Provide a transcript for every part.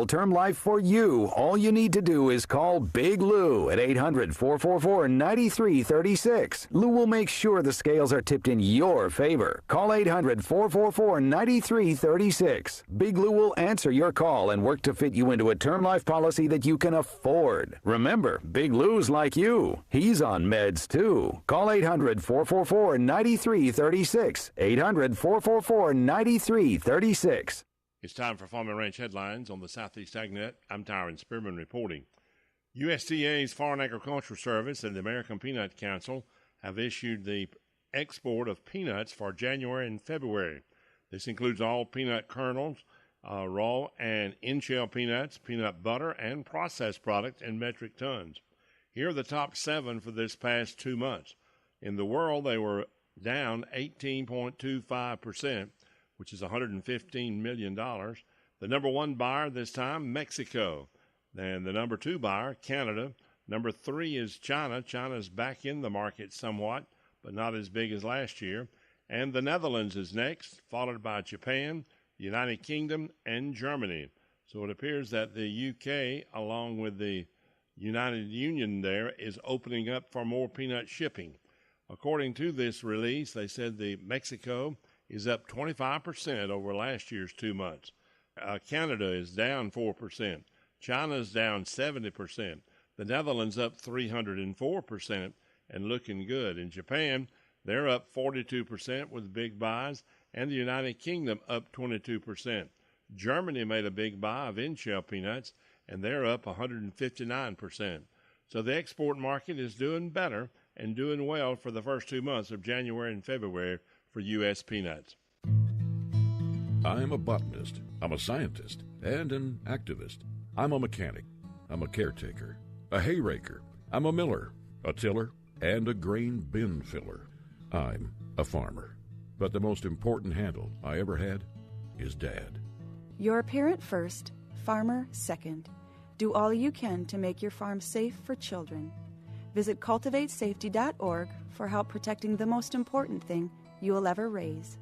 Term life for you. All you need to do is call Big Lou at 800-444-9336. Lou will make sure the scales are tipped in your favor. Call 800-444-9336. Big Lou will answer your call and work to fit you into a term life policy that you can afford. Remember, Big Lou's like you. He's on meds too. Call 800-444-9336. 800-444-9336. It's time for Farm and Ranch headlines on the Southeast AgNet. I'm Tyron Spearman reporting. USDA's Foreign Agricultural Service and the American Peanut Council have issued the export of peanuts for January and February. This includes all peanut kernels, raw and in-shell peanuts, peanut butter, and processed products in metric tons. Here are the top 7 for this past 2 months. In the world, they were down 18.25%. which is $115 million. The number 1 buyer this time, Mexico. And the number 2 buyer, Canada. Number 3 is China. China's back in the market somewhat, but not as big as last year. And the Netherlands is next, followed by Japan, the United Kingdom, and Germany. So it appears that the UK, along with the United Union there, is opening up for more peanut shipping. According to this release, they said the Mexico is up 25% over last year's 2 months. Canada is down 4%. China's down 70%. The Netherlands up 304% and looking good. In Japan, they're up 42% with big buys, and the United Kingdom up 22%. Germany made a big buy of in-shell peanuts, and they're up 159%. So the export market is doing better and doing well for the first 2 months of January and February for U.S. peanuts. I'm a botanist, I'm a scientist, and an activist. I'm a mechanic, I'm a caretaker, a hay raker, I'm a miller, a tiller, and a grain bin filler. I'm a farmer. But the most important handle I ever had is Dad. You're a parent first, farmer second. Do all you can to make your farm safe for children. Visit cultivatesafety.org for help protecting the most important thing you will ever raise.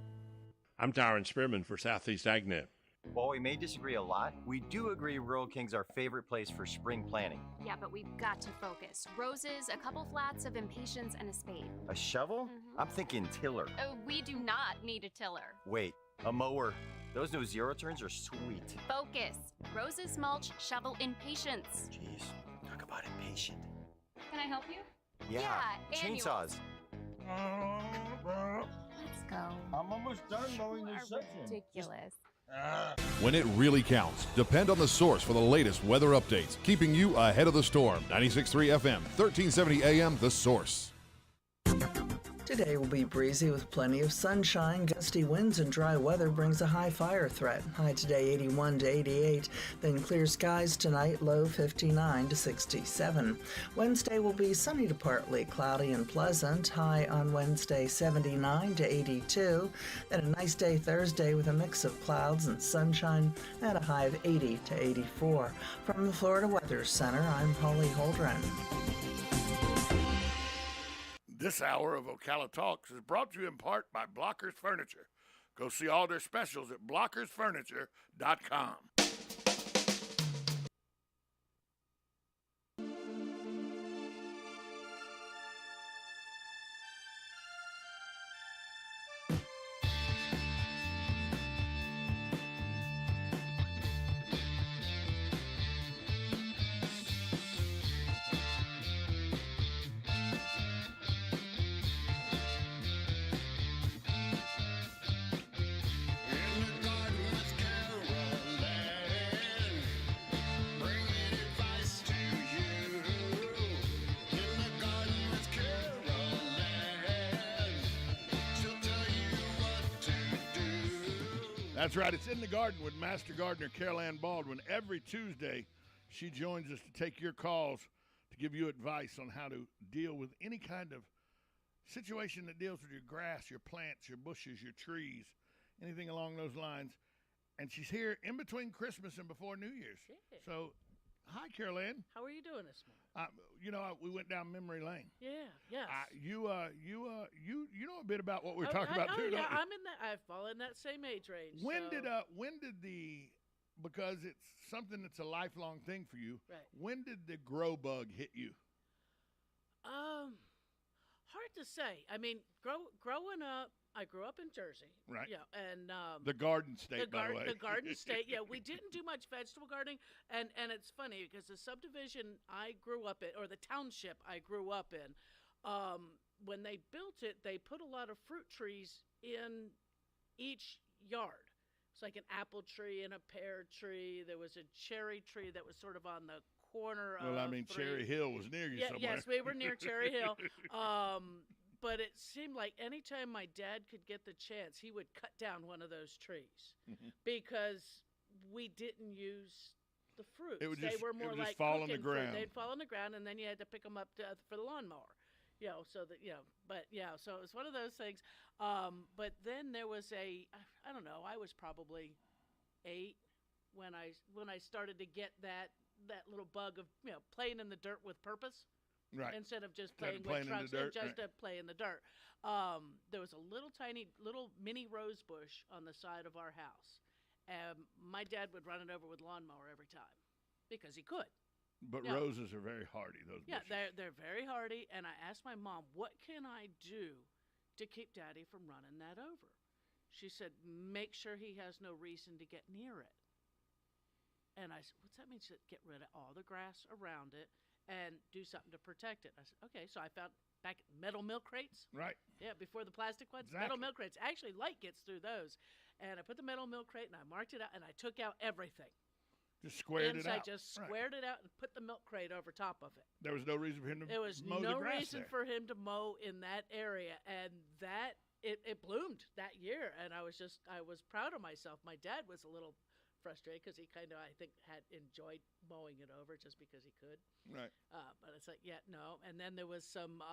I'm Tyron Spearman for Southeast AgNet. While we may disagree a lot, we do agree Rural King's our favorite place for spring planting. Yeah, but we've got to focus. Roses, a couple flats of impatiens, and a spade. A shovel? I'm thinking tiller. We do not need a tiller. Wait, a mower. Those new zero turns are sweet. Focus. Roses, mulch, shovel, impatiens. Jeez, talk about impatient. Can I help you? Yeah, chainsaws. Let's go. I'm almost done mowing this section. Ridiculous. When it really counts, depend on the source for the latest weather updates, keeping you ahead of the storm. 96.3 FM, 1370 AM, The Source. Today will be breezy with plenty of sunshine. Gusty winds and dry weather brings a high fire threat. High today 81 to 88. Then clear skies tonight, low 59 to 67. Wednesday will be sunny to partly cloudy and pleasant. High on Wednesday 79 to 82. Then a nice day Thursday with a mix of clouds and sunshine at a high of 80 to 84. From the Florida Weather Center, I'm Holly Holdren. This hour of Ocala Talks is brought to you in part by Blockers Furniture. Go see all their specials at blockersfurniture.com. That's right. It's In the Garden with Master Gardener Carol Ann Baldwin. Every Tuesday, she joins us to take your calls to give you advice on how to deal with any kind of situation that deals with your grass, your plants, your bushes, your trees, anything along those lines. And she's here in between Christmas and before New Year's. Yeah. So, hi, Carol Ann. How are you doing this morning? We went down memory lane. Yeah, yes. You know a bit about what we're talking about too, yeah, don't you? I fall in that same age range. When did the because it's something that's a lifelong thing for you. Right. When did the grow bug hit you? Hard to say. I mean, growing up, I grew up in Jersey. Right. Yeah, and the Garden State, by the way. The Garden State. Yeah, we didn't do much vegetable gardening, and it's funny because the subdivision I grew up in, or the township I grew up in, when they built it, they put a lot of fruit trees in each yard. It's like an apple tree and a pear tree. There was a cherry tree that was sort of on the corner of. Well, I mean, Cherry Hill was near you somewhere. Yes, we were near Cherry Hill. But it seemed like anytime my dad could get the chance, he would cut down one of those trees because we didn't use the fruits. They were more like fall on the ground. They'd fall on the ground, and then you had to pick them up for the lawnmower. So that so it was one of those things. But then there was I don't know, I was probably 8 when I started to get that little bug of playing in the dirt with purpose. Right. Instead of just playing with trucks, just to play in the dirt. There was a little mini rose bush on the side of our house. My dad would run it over with lawnmower every time because he could. But roses are very hardy, those bushes. Yeah, they're very hardy. And I asked my mom, what can I do to keep Daddy from running that over? She said, make sure he has no reason to get near it. And I said, what's that mean? She said, get rid of all the grass around it and do something to protect it. I said, okay. So I found back metal milk crates. Right. Yeah, before the plastic ones. Exactly. Metal milk crates. Actually, light gets through those. And I put the metal milk crate and I marked it out and I took out everything. Just squared it out. I just squared it out and put the milk crate over top of it. There was no reason for him to mow the grass there was no reason for him to mow in that area. And it bloomed that year. And I was proud of myself. My dad was a little frustrated because he kind of, I think, had enjoyed mowing it over just because he could. Right. But it's like, no. And then there was some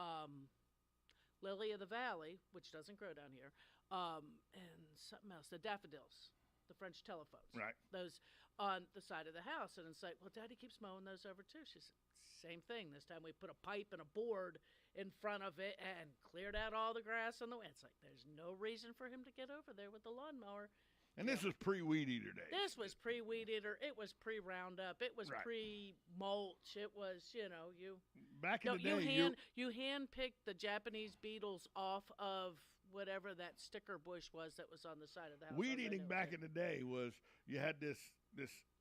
lily of the valley, which doesn't grow down here, and something else, the daffodils, the French telephones. Right. Those on the side of the house. And it's like, well, Daddy keeps mowing those over too. She said, same thing. This time we put a pipe and a board in front of it and cleared out all the grass on the way. It's like, there's no reason for him to get over there with the lawnmower. And this was pre-Weed Eater days. This was pre-Weed Eater. It was pre-Roundup. It was pre-mulch. It was, you. Back in the day, you hand-picked the Japanese beetles off of whatever that sticker bush was that was on the side of the house. Weed eating back in the day was you had this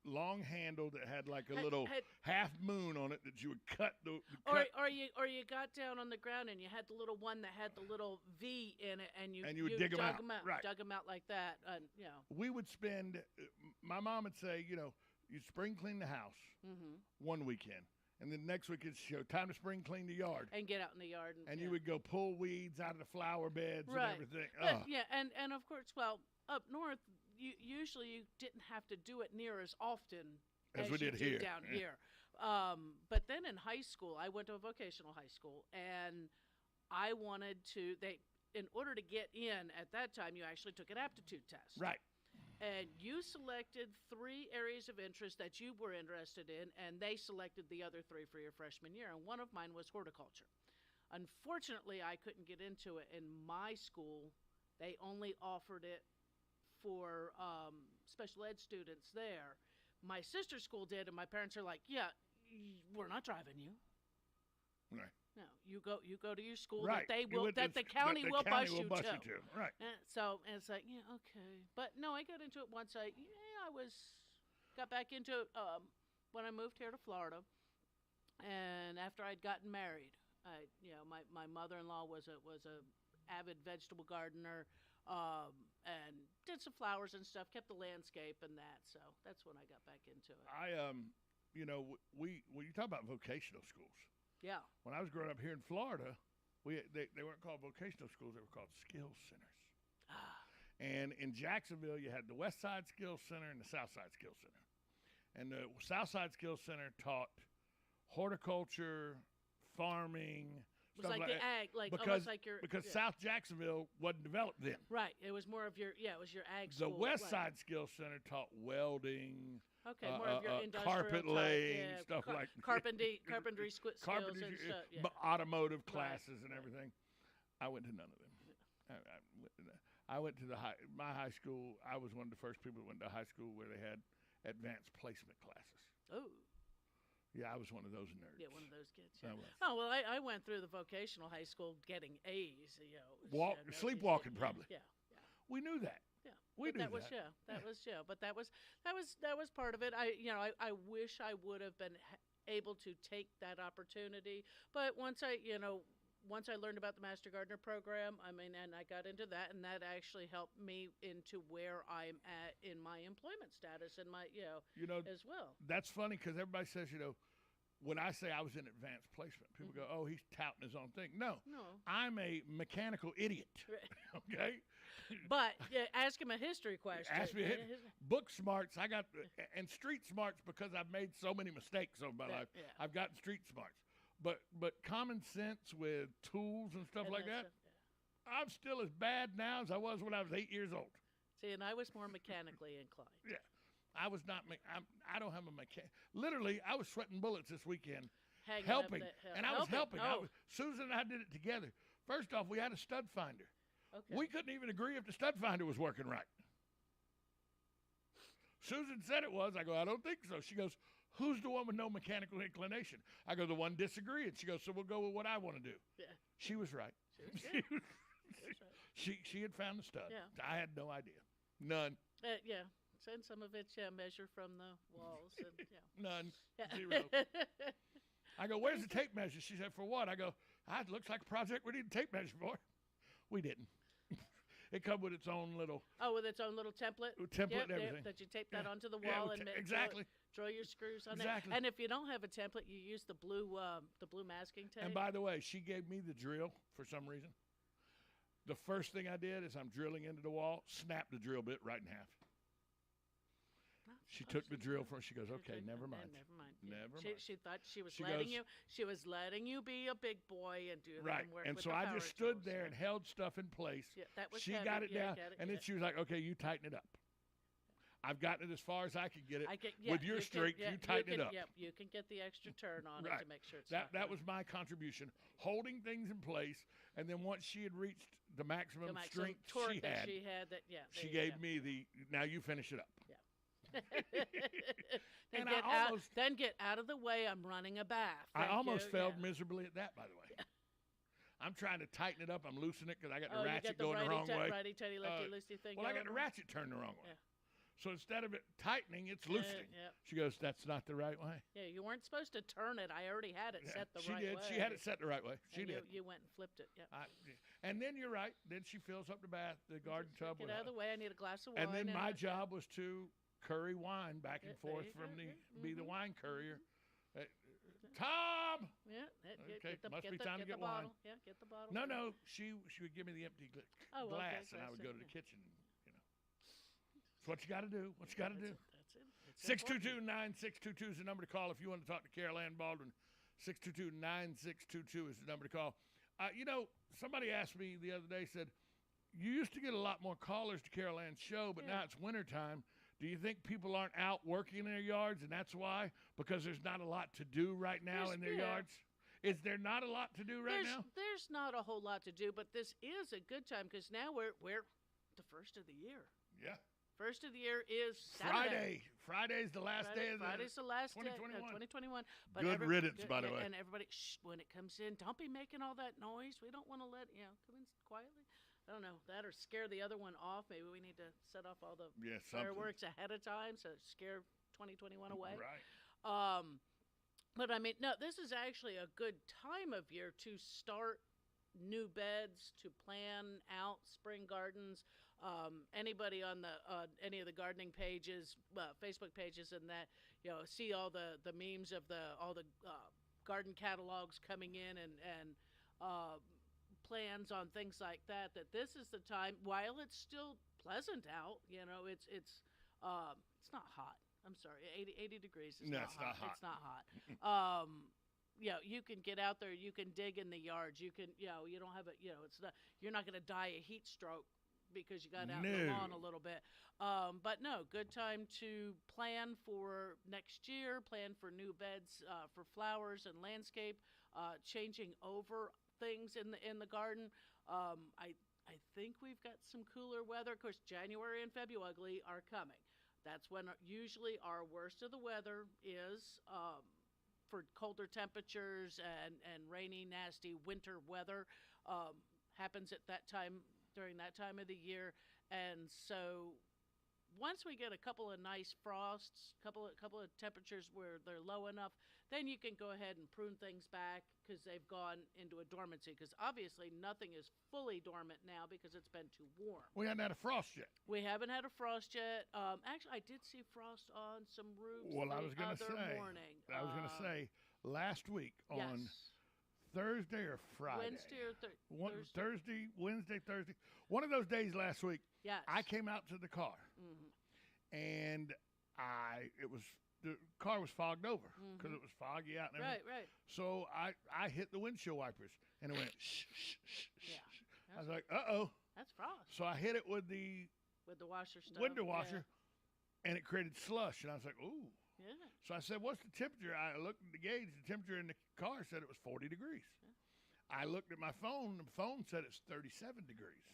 long handle that had like a little half moon on it that you would cut or you got down on the ground and you had the little one that had the little V in it and you would dig them out. Right. Dug them out like that. We would spend. My mom would say, you spring clean the house one weekend. And then next week it's time to spring clean the yard. And get out in the yard. And you would go pull weeds out of the flower beds and everything. But, and of course, well, up north, usually you didn't have to do it near as often as we did here. Down here. But then in high school, I went to a vocational high school, and I wanted to, in order to get in at that time, you actually took an aptitude test. Right. And you selected 3 areas of interest that you were interested in, and they selected the other 3 for your freshman year. And one of mine was horticulture. Unfortunately, I couldn't get into it in my school. They only offered it for special ed students there. My sister's school did, and my parents are like, yeah, we're not driving you. Right. No, you go to your school right. that the county will bus you to. Right. And so it's like, okay. But no, I got into it once got back into it when I moved here to Florida. And after I'd gotten married, my mother-in-law was a avid vegetable gardener and did some flowers and stuff, kept the landscape and that. So that's when I got back into it. When you talk about vocational schools. Yeah. When I was growing up here in Florida, they weren't called vocational schools; they were called skills centers. And in Jacksonville, you had the West Side Skills Center and the South Side Skills Center. And the South Side Skills Center taught horticulture, farming. It was like the ag, because South Jacksonville wasn't developed then. Right. It was more of your it was your ag school. The West Side Skills Center taught welding. Okay, more of your industrial carpet laying, stuff like carpentry skills and stuff. Yeah. Automotive classes and everything. I went to none of them. I went to my high school. I was one of the first people that went to high school where they had advanced placement classes. Oh. Yeah, I was one of those nerds. Yeah, one of those kids. I Yeah. was. Oh well, I went through the vocational high school getting A's. No, Sleepwalking probably. Yeah. We knew that. Yeah, we knew that was but that was part of it. I wish I would have been able to take that opportunity, but once I learned about the Master Gardener program, and I got into that, and that actually helped me into where I'm at in my employment status and my as well. That's funny because everybody says when I say I was in advanced placement, people go, "Oh, he's touting his own thing." No, I'm a mechanical idiot. Okay, but ask him a history question. Ask me book smarts. I got and street smarts because I've made so many mistakes over my life. Yeah. I've gotten street smarts, but common sense with tools and stuff like that. I'm still as bad now as I was when I was 8 years old. See, and I was more mechanically inclined. Yeah. I was not. I don't have a mechanic. Literally, I was sweating bullets this weekend, helping, and I was helping. Susan and I did it together. First off, we had a stud finder. Okay. We couldn't even agree if the stud finder was working right. Susan said it was. I go, I don't think so. She goes, who's the one with no mechanical inclination? I go, the one disagreeing. She goes, so we'll go with what I want to do. Yeah. She was right. She had found the stud. Yeah. I had no idea. None. Yeah. And some of it's measure from the walls. And, None. Zero. I go, where's the tape measure? She said, for what? I go, it looks like a project we need a tape measure for. We didn't. It come with its own little. Oh, with its own little template. Template and everything. That you tape that onto the wall and exactly. Draw your screws on exactly. it. And if you don't have a template, you use the blue masking tape. And by the way, she gave me the drill for some reason. The first thing I did is I'm drilling into the wall, snapped the drill bit right in half. She took the drill from. She goes, okay, never mind. Never mind. She thought she was letting you. She was letting you be a big boy and do right. And work and with so the I power just stood tools, there and held stuff in place. Yeah, that was she heavy. got it down, and then yeah. she was like, okay, you tighten it up. I've gotten it as far as I could get it. With your strength, you tighten it up. Yep, you can get the extra turn on right. it to make sure it's that was my contribution, holding things in place, and then once she had reached the maximum strength she had, she gave me the, now you finish it up. Yeah. then get out of the way. I'm running a bath. I almost failed miserably at that, by the way. Yeah. I'm trying to tighten it up. I'm loosening it because I got the ratchet going the wrong way. Righty-tighty, lefty-loosey thing. Well, I got the ratchet turned the wrong way. Yeah. So instead of it tightening, it's loosening. Yeah. She goes, that's not the right way. Yeah, you weren't supposed to turn it. I already had it set the right way. She did. She had it set the right way. She did. You went and flipped it. Yeah. And then you're right. Then she fills up the garden tub. Get out of the way. I need a glass of wine. And then my job was to curry wine back and forth from be the wine courier. Tom! Yeah. Must be time to get wine. Yeah, get the bottle. No. She would give me the empty glass, and I would go to the kitchen. It's what you got to do. What you got to do. That's it. 622-9622 is the number to call if you want to talk to Carol Ann Baldwin. 622-9622 is the number to call. Somebody asked me the other day, said, you used to get a lot more callers to Carol Ann's show, but now it's wintertime. Do you think people aren't out working in their yards, and that's why? Because there's not a lot to do right now in their yards? Is there not a lot to do now? There's not a whole lot to do, but this is a good time because now we're the first of the year. Yeah. First of the year is Saturday. Friday's the last day of Friday's the last 2021. Day, 2021. But good riddance, by the way. And everybody, when it comes in, don't be making all that noise. We don't want to come in quietly. I don't know, that or scare the other one off. Maybe we need to set off all the fireworks ahead of time so scare 2021 away. Right. But no, this is actually a good time of year to start new beds, to plan out spring gardens. Anybody on any of the gardening pages, Facebook pages, and that see all the memes of all the garden catalogs coming in and plans on things like that. That this is the time, while it's still pleasant out. It's not hot. I'm sorry, 80 degrees is not hot. It's not hot. You can get out there. You can dig in the yards. You can, you don't have it's not. You're not going to die a heat stroke because you got out in the lawn a little bit. But no, good time to plan for next year. Plan for new beds for flowers and landscape. Changing over things in the garden. I think we've got some cooler weather. Of course, January and February are coming. That's when usually our worst of the weather is for colder temperatures and rainy, nasty winter weather happens at that time, during that time of the year. And so once we get a couple of nice frosts, couple of temperatures where they're low enough, then you can go ahead and prune things back because they've gone into a dormancy. Because obviously nothing is fully dormant now because it's been too warm. We haven't had a frost yet. We haven't had a frost yet. Actually, I did see frost on some roofs. Well, I was going to say last week on Thursday or Friday. Thursday. Thursday. One of those days last week. Yes. I came out to the car, and the car was fogged over because it was foggy out and everything. Right. So I hit the windshield wipers, and it went shh, shh, shh, shh. Yeah. I was like, uh-oh. That's frost. So I hit it with the washer stuff. window washer, and it created slush, and I was like, ooh. Yeah. So I said, what's the temperature? I looked at the gauge. The temperature in the car said it was 40 degrees. Yeah. I looked at my phone. The phone said it's 37 degrees.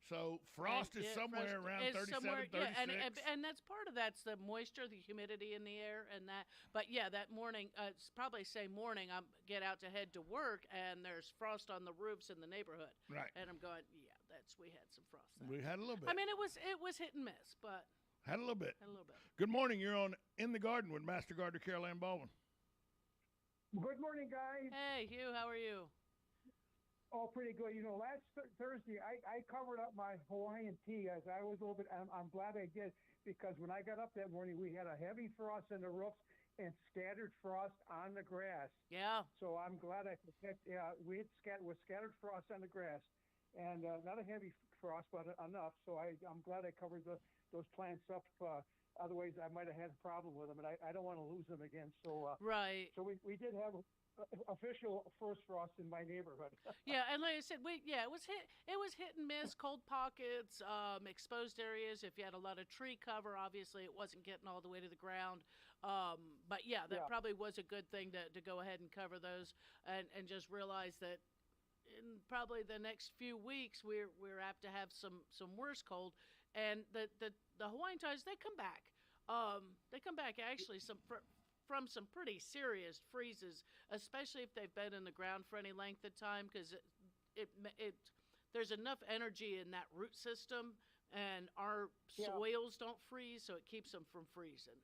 So frost is somewhere around 37, 36. And that's part of that's the moisture, the humidity in the air, and that. But yeah, that morning, it's probably same morning. I get out to head to work, and there's frost on the roofs in the neighborhood. Right. And I'm going, we had some frost. We had a little bit. I mean, it was hit and miss, but had a little bit. Had a little bit. Good morning. You're on In the Garden with Master Gardener Carol Ann Baldwin. Good morning, guys. Hey, Hugh. How are you? Oh, pretty good. Last Thursday, I covered up my Hawaiian tea as I was a little bit. I'm glad I did because when I got up that morning, we had a heavy frost on the roofs and scattered frost on the grass. Yeah. So I'm glad I protect. Yeah, we had scattered frost on the grass, and not a heavy frost, but enough. So I'm glad I covered those plants up. Otherwise, I might have had a problem with them, and I don't want to lose them again. So right. So we did have official first frost in my neighborhood. Yeah, and like I said, it was hit and miss, cold pockets, exposed areas. If you had a lot of tree cover, obviously it wasn't getting all the way to the ground. But yeah, that probably was a good thing to go ahead and cover those and just realize that in probably the next few weeks we're apt to have some worse cold, and the Hawaiian Tues, they come back. They come back actually from some pretty serious freezes, especially if they've been in the ground for any length of time, because there's enough energy in that root system, and our soils don't freeze, so it keeps them from freezing.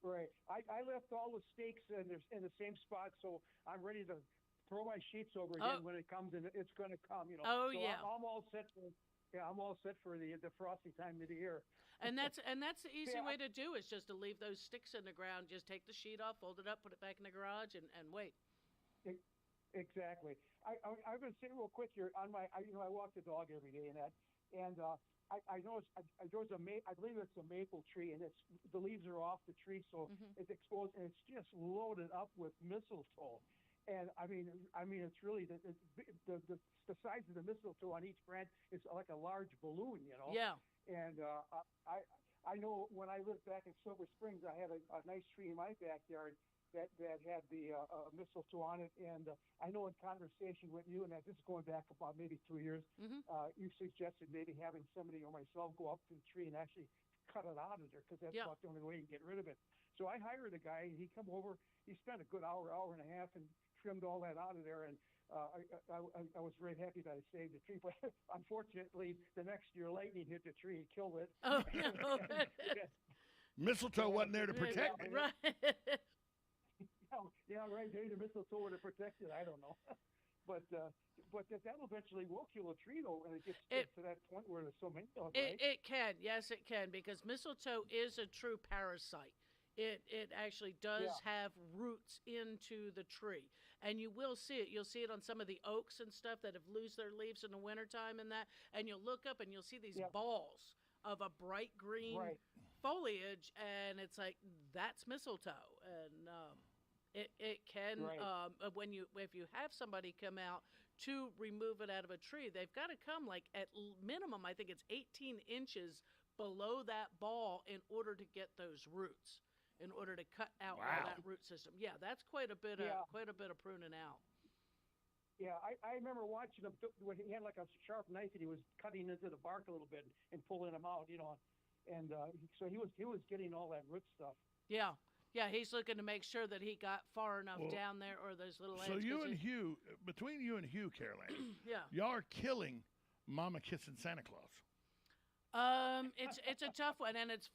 Right. I left all the stakes in the same spot, so I'm ready to throw my sheets over again when it comes, and it's going to come. Oh, so yeah. I'm all set for. Yeah, I'm all set for the frosty time of the year. And that's the easy way to do is just to leave those sticks in the ground. Just take the sheet off, fold it up, put it back in the garage, and wait. Exactly. I'm going to say real quick here on my. I walk the dog every day, and I noticed I believe it's a maple tree, and the leaves are off the tree, so it's exposed, and it's just loaded up with mistletoe. And I mean, it's really the size of the mistletoe on each branch is like a large balloon, Yeah. And I know when I lived back in Silver Springs, I had a nice tree in my backyard that had the mistletoe on it. And I know in conversation with you, and this is going back about maybe 2 years, you suggested maybe having somebody or myself go up to the tree and actually cut it out of there because that's about the only way you can get rid of it. So I hired a guy, and he come over. He spent a good hour and a half, and trimmed all that out of there, and I was very happy that I saved the tree. But unfortunately, the next year lightning hit the tree and killed it. Oh, no. Mistletoe wasn't there to protect it. Right. Yeah, right. Maybe the mistletoe would have protected it. I don't know. But that'll eventually will kill a tree, though, when it gets to that point where there's so many of them, right? It can. Yes, it can, because mistletoe is a true parasite. It actually does have roots into the tree, and you will see it. You'll see it on some of the oaks and stuff that have lose their leaves in the wintertime and you'll look up and you'll see these balls of a bright green foliage, and it's like, that's mistletoe. And it can, if you have somebody come out to remove it out of a tree, they've got to come like at minimum, I think it's 18 inches below that ball in order to get those roots. In order to cut out all that root system. Yeah, that's quite a bit of pruning out. Yeah, I remember watching him when he had like a sharp knife and he was cutting into the bark a little bit and pulling them out, and so he was getting all that root stuff. Yeah. Yeah, he's looking to make sure that he got far enough Well, down there, or those little So ants. you and Hugh, between you and Hugh, Caroline, yeah, y'all are killing Mama kissing Santa Claus. it's a tough one, and it's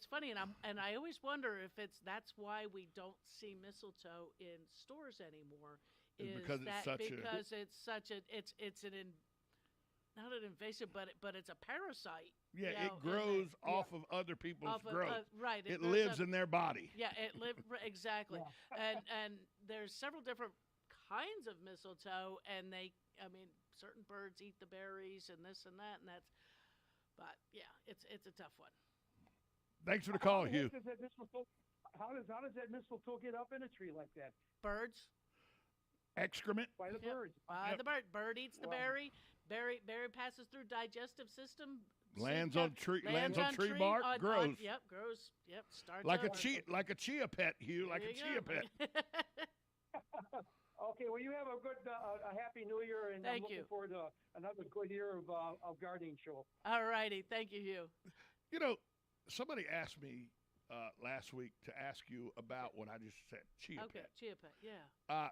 funny, and I always wonder if that's why we don't see mistletoe in stores anymore. Because it's such a not an invasive, but it's a parasite. Yeah, you know, it grows off of other people's growth. Right. It lives in their body. Yeah, exactly. And there's several different kinds of mistletoe, and certain birds eat the berries and this and that, and that's. But yeah, it's a tough one. Thanks for the call, Hugh. How does that mistletoe get up in a tree like that? Birds. Excrement. By the birds. By the bird. Bird eats the berry. Berry passes through digestive system. Lands on tree bark. Grows. Grows. Yep. Starts like a chia pet, Hugh. Like a chia pet. Okay. Well, you have a good, a happy New Year, and I'm looking forward to another good year of gardening show. All righty. Thank you, Hugh. You know, somebody asked me last week to ask you about what I just said, chia pet. Okay, chia pet. Yeah.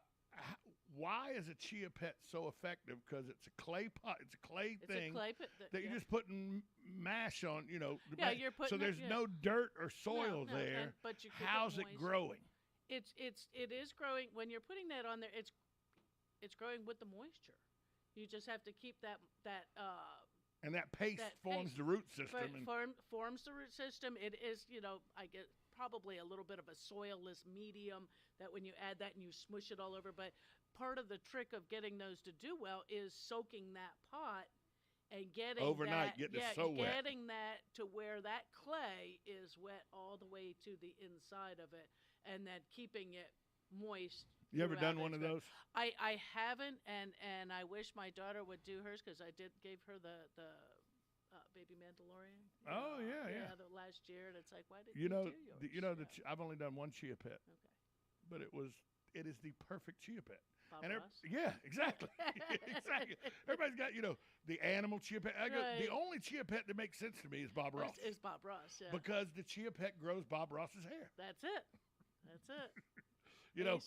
Why is a chia pet so effective? Because it's a clay pot. It's a clay thing that you're just putting mash on. You know. You're putting. So there's no dirt or soil there. But you how's it growing? It is growing. When you're putting that on there, it's growing with the moisture. You just have to keep that. And that paste forms the root system. Forms the root system. It is, I get probably a little bit of a soilless medium that when you add that and you smush it all over. But part of the trick of getting those to do well is soaking that pot and getting overnight, getting that to where that clay is wet all the way to the inside of it, and then keeping it moist. You ever done one of those? I haven't, and I wish my daughter would do hers, because I gave her the baby Mandalorian. Oh yeah. The last year, and it's like, why didn't you do yours? I've only done one chia pet. Okay. But it is the perfect chia pet. Bob Ross? Yeah, exactly. Exactly. Everybody's got, the animal chia pet. The only chia pet that makes sense to me is Bob Ross. Is Bob Ross, yeah. Because the chia pet grows Bob Ross's hair. That's it.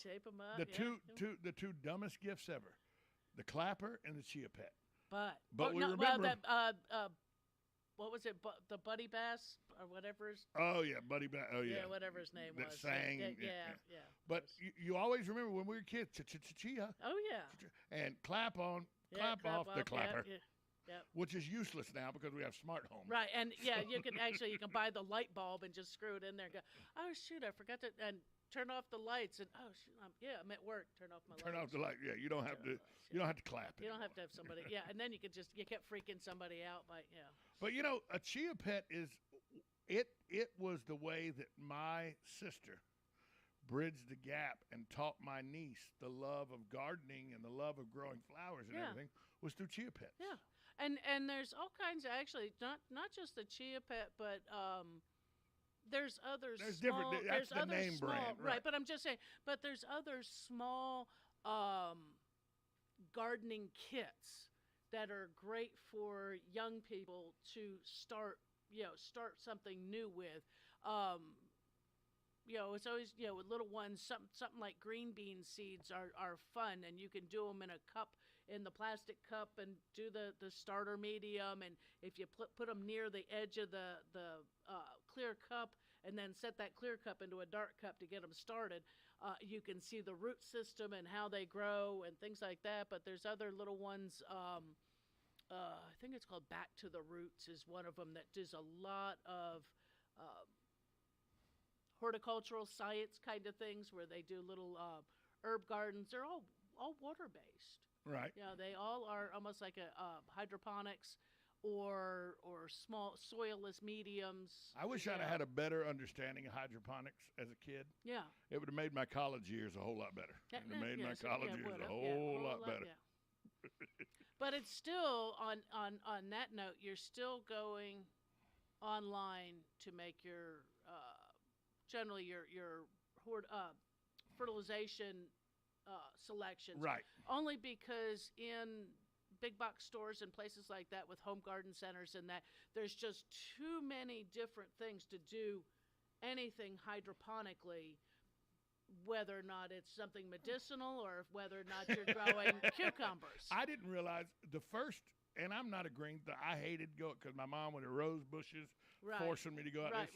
Shape them up. The two dumbest gifts ever, the clapper and the chia pet. But we remember. What was it? The Buddy Bass or whatever. Oh yeah, Buddy Bass. Oh yeah. Yeah, whatever his name that was. Sang. Yeah. But you always remember when we were kids, chia. Oh yeah. And clap off the clapper. Yeah. Which is useless now because we have smart homes. Right, and you can buy the light bulb and just screw it in there and go, oh shoot, I forgot to, and turn off the lights, and oh shoot, I'm at work. Turn off my lights. Turn off the light. Yeah, you don't have to. You don't have to clap. You don't have to have somebody. Yeah, and then you kept freaking somebody out by But a chia pet is, it was the way that my sister bridged the gap and taught my niece the love of gardening and the love of growing flowers and everything was through chia pets. Yeah, and there's all kinds of, actually, not just the chia pet, but there's other small. That's the name brand, right? But I'm just saying. But there's other small gardening kits that are great for young people to start something new with. It's always, with little ones, something like green bean seeds are fun, and you can do them in a cup, in the plastic cup, and do the starter medium, and if you put them near the edge of the clear cup, and then set that clear cup into a dark cup to get them started, you can see the root system and how they grow and things like that. But there's other little ones, I think it's called Back to the Roots is one of them, that does a lot of horticultural science kind of things, where they do little herb gardens. They're all water-based. Right. Yeah, they all are almost like a hydroponics or small soilless mediums. I wish I'd have had a better understanding of hydroponics as a kid. Yeah. It would have made my college years a whole lot better. It would have made my college years a whole lot better. Yeah. But it's still, on that note, you're still going online to make your generally your fertilization selections. Right. Only because in big box stores and places like that with home garden centers and that, there's just too many different things to do anything hydroponically, whether or not it's something medicinal or whether or not you're growing cucumbers. I didn't realize the first, and I'm not agreeing, I hated going because my mom with her rose bushes forcing me to go out there.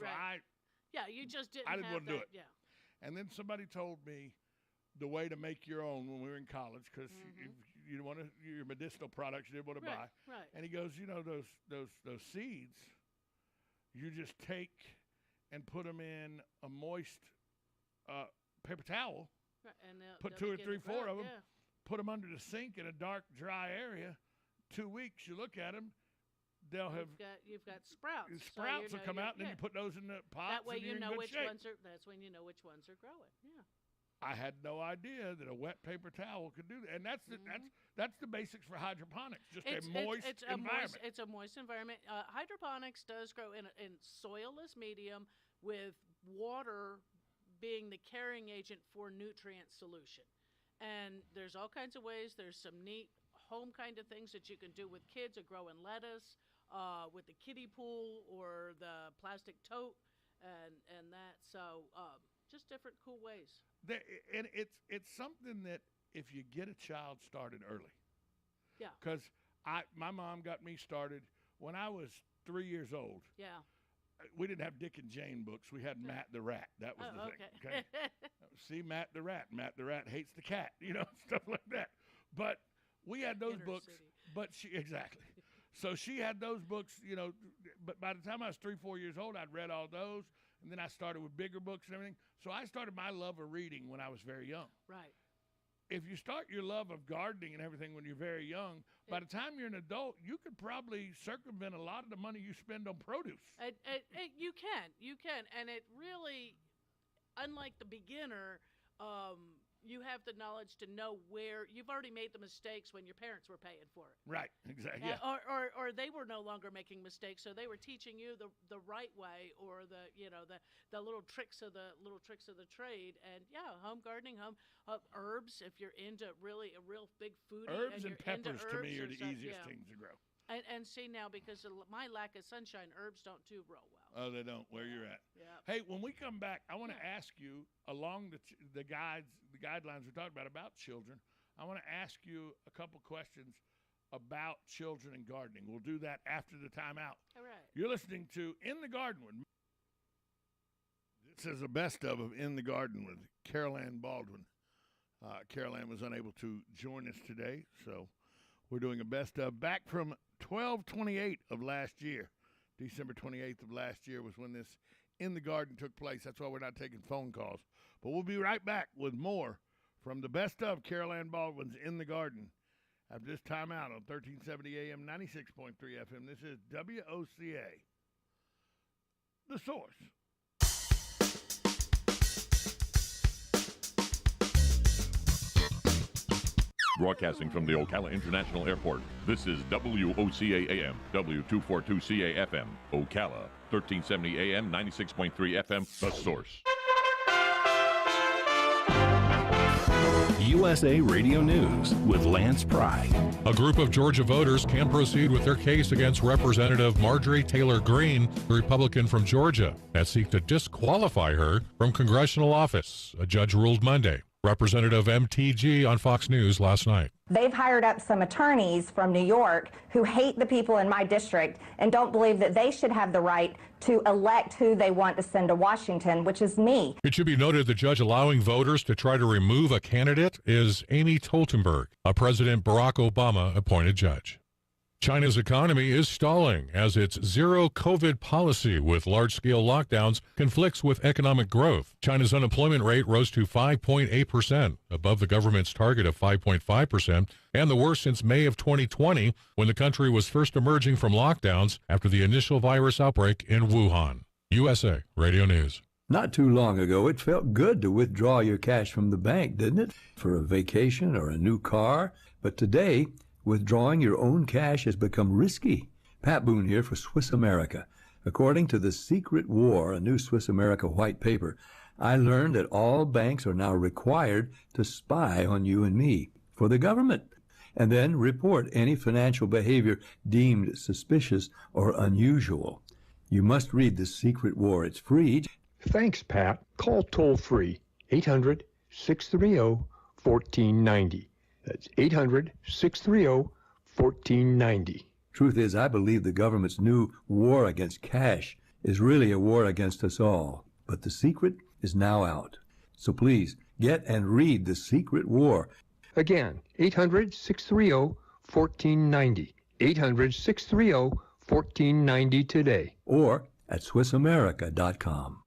So you just didn't I didn't have want to do that, it. Yeah. And then somebody told me the way to make your own when we were in college, because you want to, your medicinal products you didn't want to buy. Right. And he goes, those seeds, you just take and put them in a moist paper towel, and put 2 or 3, 4 of them, put them under the sink in a dark, dry area. 2 weeks, you look at them, they'll you've got sprouts. Sprouts will come out, and then you put those in the pots. That way and you know which shape. ones are. That's when you know which ones are growing. Yeah. I had no idea that a wet paper towel could do that, and that's the basics for hydroponics. Just a moist environment. It's a moist environment. Hydroponics does grow in soilless medium with water being the carrying agent for nutrient solution. And there's all kinds of ways. There's some neat home kind of things that you can do with kids, or growing lettuce with the kiddie pool or the plastic tote and that. So just different cool ways. And it's something that if you get a child started early. Yeah. Because my mom got me started when I was 3 years old. Yeah. We didn't have Dick and Jane books. We had Matt the Rat. That was the thing. Okay. See, Matt the Rat. Matt the Rat hates the cat. Stuff like that. But we had those books. City. But exactly. So she had those books. But by the time I was 3, 4 years old, I'd read all those, and then I started with bigger books and everything. So I started my love of reading when I was very young. Right. If you start your love of gardening and everything when you're very young, by the time you're an adult, you could probably circumvent a lot of the money you spend on produce. You can, and it really, unlike the beginner, you have the knowledge to know where you've already made the mistakes when your parents were paying for it. Right, exactly. Yeah. Or they were no longer making mistakes, so they were teaching you the right way, or the little tricks of the trade. And home gardening, herbs. If you're into a real big foodie, herbs and peppers into to me are the easiest things to grow. And see, now, because of my lack of sunshine, herbs don't do real well. Oh, they don't. Where you're at. Yeah. Hey, when we come back, I want to ask you, along the guidelines we talked about children, I want to ask you a couple questions about children and gardening. We'll do that after the timeout. All right. You're listening to In the Garden with me. This is the best of In the Garden with Carol Ann Baldwin. Carol Ann was unable to join us today, so we're doing a best of back from 12/28 of last year. December 28th of last year was when this In the Garden took place. That's why we're not taking phone calls. But we'll be right back with more from the best of Carol Ann Baldwin's In the Garden after this time out on 1370 AM, 96.3 FM. This is WOCA, The Source. Broadcasting from the Ocala International Airport, this is WOCA AM, W242CA FM, Ocala, 1370 AM, 96.3 FM, The Source. USA Radio News with Lance Pry. A group of Georgia voters can proceed with their case against Representative Marjorie Taylor Greene, the Republican from Georgia, that seek to disqualify her from congressional office. A judge ruled Monday. Representative MTG on Fox News last night. They've hired up some attorneys from New York who hate the people in my district and don't believe that they should have the right to elect who they want to send to Washington, which is me. It should be noted the judge allowing voters to try to remove a candidate is Amy Toltenberg, a President Barack Obama appointed judge. China's economy is stalling as its zero-COVID policy with large-scale lockdowns conflicts with economic growth. China's unemployment rate rose to 5.8%, above the government's target of 5.5%, and the worst since May of 2020, when the country was first emerging from lockdowns after the initial virus outbreak in Wuhan. USA Radio News. Not too long ago, it felt good to withdraw your cash from the bank, didn't it? For a vacation or a new car. But today, withdrawing your own cash has become risky. Pat Boone here for Swiss America. According to The Secret War, a new Swiss America white paper, I learned that all banks are now required to spy on you and me for the government. and then report any financial behavior deemed suspicious or unusual. You must read The Secret War. It's free. Thanks, Pat. Call toll-free 800-630-1490. That's 800-630-1490. Truth is, I believe the government's new war against cash is really a war against us all. But the secret is now out. So please, get and read The Secret War. Again, 800-630-1490. 800-630-1490 today. Or at SwissAmerica.com.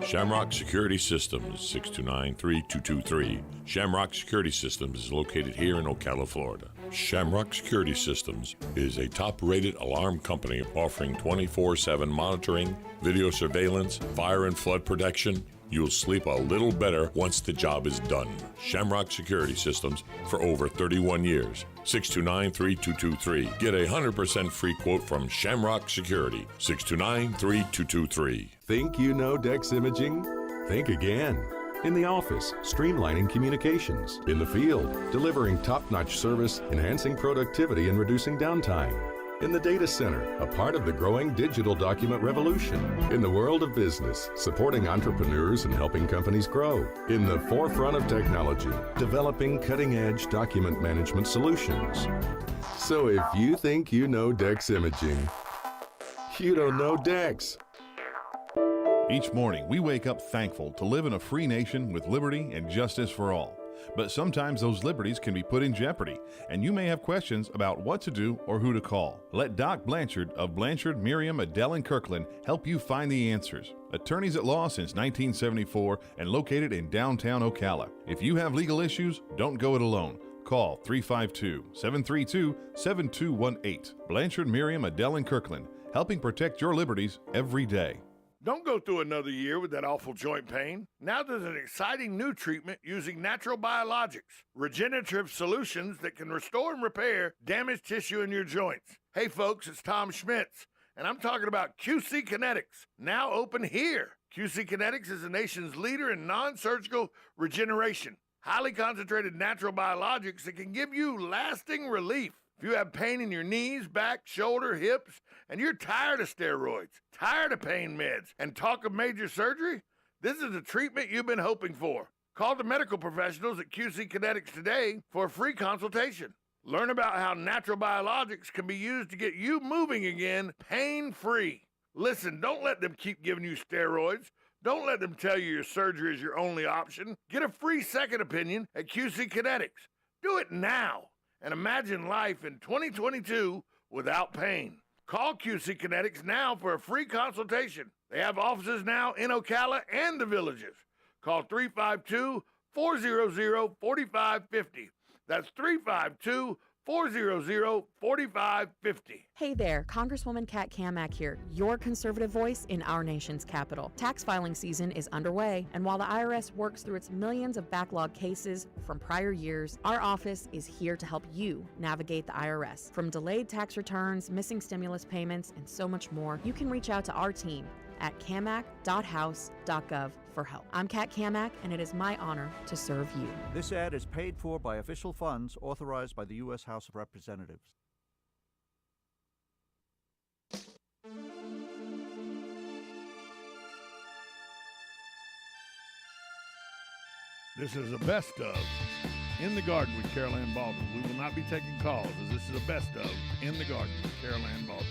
Shamrock Security Systems, 629-3223. Shamrock Security Systems is located here in Ocala, Florida. Shamrock Security Systems is a top-rated alarm company offering 24/7 monitoring, video surveillance, fire and flood protection. You'll sleep a little better once the job is done. Shamrock Security Systems for over 31 years. 629-3223. Get a 100% free quote from Shamrock Security. 629-3223. Think you know Dex Imaging? Think again. In the office, streamlining communications. In the field, delivering top-notch service, enhancing productivity and reducing downtime. In the data center, a part of the growing digital document revolution. In the world of business, supporting entrepreneurs and helping companies grow. In the forefront of technology, developing cutting-edge document management solutions. So if you think you know Dex Imaging, you don't know Dex. Each morning, we wake up thankful to live in a free nation with liberty and justice for all. But sometimes those liberties can be put in jeopardy, and you may have questions about what to do or who to call. Let Doc Blanchard of Blanchard, Miriam, Adele, and Kirkland help you find the answers. Attorneys at law since 1974 and located in downtown Ocala. If you have legal issues, don't go it alone. Call 352-732-7218. Blanchard, Miriam, Adele, and Kirkland, helping protect your liberties every day. Don't go through another year with that awful joint pain. Now there's an exciting new treatment using natural biologics, regenerative solutions that can restore and repair damaged tissue in your joints. Hey folks, it's Tom Schmitz, and I'm talking about QC Kinetics, now open here. QC Kinetics is the nation's leader in non-surgical regeneration, highly concentrated natural biologics that can give you lasting relief. If you have pain in your knees, back, shoulder, hips, and you're tired of steroids, tired of pain meds, and talk of major surgery, this is the treatment you've been hoping for. Call the medical professionals at QC Kinetics today for a free consultation. Learn about how natural biologics can be used to get you moving again pain-free. Listen, don't let them keep giving you steroids. Don't let them tell you your surgery is your only option. Get a free second opinion at QC Kinetics. Do it now and imagine life in 2022 without pain. Call QC Kinetics now for a free consultation. They have offices now in Ocala and the Villages. Call 352-400-4550. That's 352-400-4550. Hey there, Congresswoman Kat Kamak here, your conservative voice in our nation's capital. Tax filing season is underway, and while the IRS works through its millions of backlog cases from prior years, our office is here to help you navigate the IRS. From delayed tax returns, missing stimulus payments, and so much more, you can reach out to our team at camac.house.gov for help. I'm Kat Kamak, and it is my honor to serve you. This ad is paid for by official funds authorized by the U.S. House of Representatives. This is a best of In the Garden with Carol Ann Baldwin. We will not be taking calls, as this is a best of In the Garden with Carol Ann Baldwin.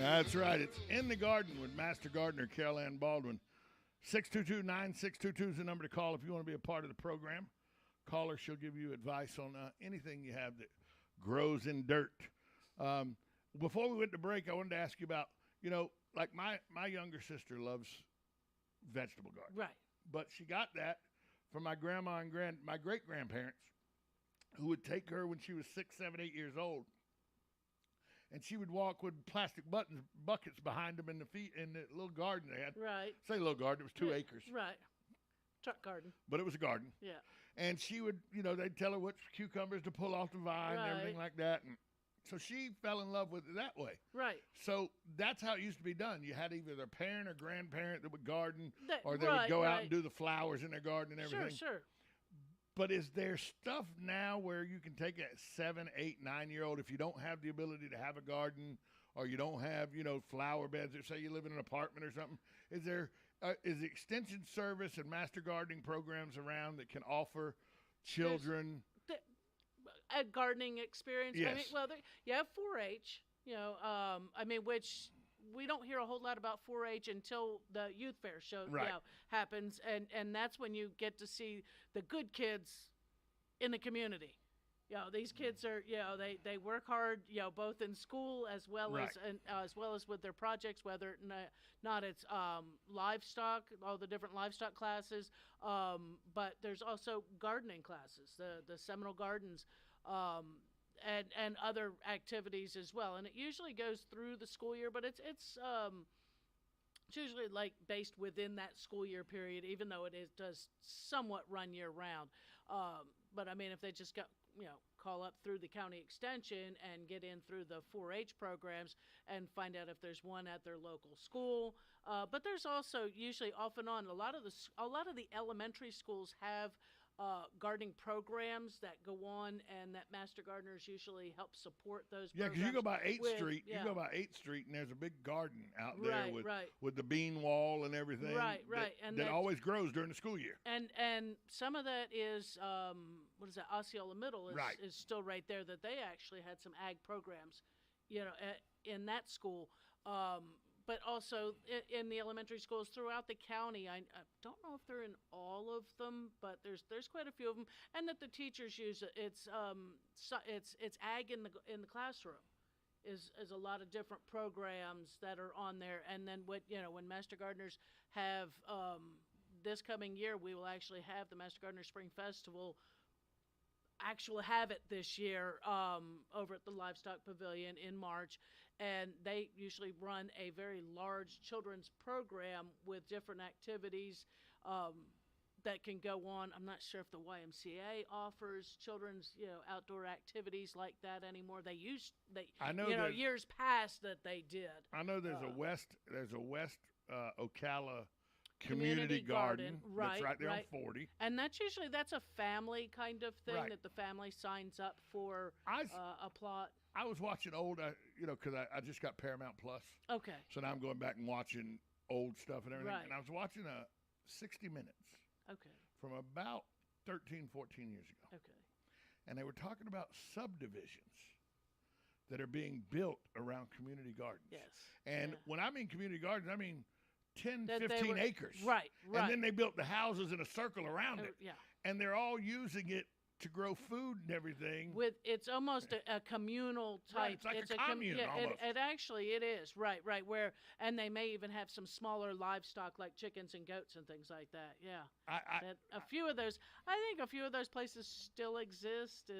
That's right. It's In the Garden with Master Gardener Carol Ann Baldwin. 622-9622 is the number to call if you want to be a part of the program. Call her. She'll give you advice on anything you have that grows in dirt. Before we went to break, I wanted to ask you about, like my younger sister loves vegetable gardening. Right. But she got that from my grandma and my great-grandparents, who would take her when she was 6, 7, 8 years old. And she would walk with plastic buckets behind them in the little garden they had. Right. Say little garden, it was 2 acres. Right. Truck garden. But it was a garden. Yeah. And she would, they'd tell her which cucumbers to pull off the vine and everything like that. And so she fell in love with it that way. Right. So that's how it used to be done. You had either their parent or grandparent that would garden, or they would go out and do the flowers in their garden and everything. Sure. But is there stuff now where you can take a 7, 8, 9-year-old, if you don't have the ability to have a garden, or you don't have, flower beds, or say you live in an apartment or something, is the extension service and master gardening programs around that can offer children a gardening experience? Yes. I mean, well, you have 4-H, which we don't hear a whole lot about 4-H until the youth fair show happens, and that's when you get to see the good kids in the community. These kids are, they work hard, both in school as well as with their projects, whether not it's livestock, all the different livestock classes, but there's also gardening classes, the Seminole Gardens, and other activities as well. And it usually goes through the school year, but it's usually like based within that school year period, even though it does somewhat run year round. But I mean, if they just call up through the county extension and get in through the 4-H programs and find out if there's one at their local school. But there's also usually off and on a lot of the elementary schools have gardening programs that go on, and that Master Gardeners usually help support those programs. Because you go by 8th Street, you go by 8th Street, and there's a big garden out there with the bean wall and everything. Right. That always grows during the school year. And some of that is, Osceola Middle is still right there, that they actually had some ag programs, in that school. But also in the elementary schools throughout the county. I don't know if they're in all of them, but there's quite a few of them, and that the teachers use it. It's ag in the classroom is a lot of different programs that are on there. And then when Master Gardeners have this coming year, we will actually have the Master Gardener Spring Festival. Have it this year over at the Livestock Pavilion in March, and they usually run a very large children's program with different activities that can go on. I'm not sure if the YMCA offers children's outdoor activities like that anymore. I know years past that they did. I know there's a West Ocala community garden that's right there on 40, and that's a family kind of thing that the family signs up for a plot. I was watching old, because I just got Paramount Plus. Okay. So now I'm going back and watching old stuff and everything. Right. And I was watching 60 Minutes. Okay. From about 13, 14 years ago. Okay. And they were talking about subdivisions that are being built around community gardens. Yes. And when I mean community gardens, I mean 10, 15 acres. Right. And then they built the houses in a circle around it. Yeah. And they're all using it to grow food and everything. It's almost a communal type. Right, it's like a commune almost. It is. Right. And they may even have some smaller livestock like chickens and goats and things like that. Yeah. I think a few of those places still exist.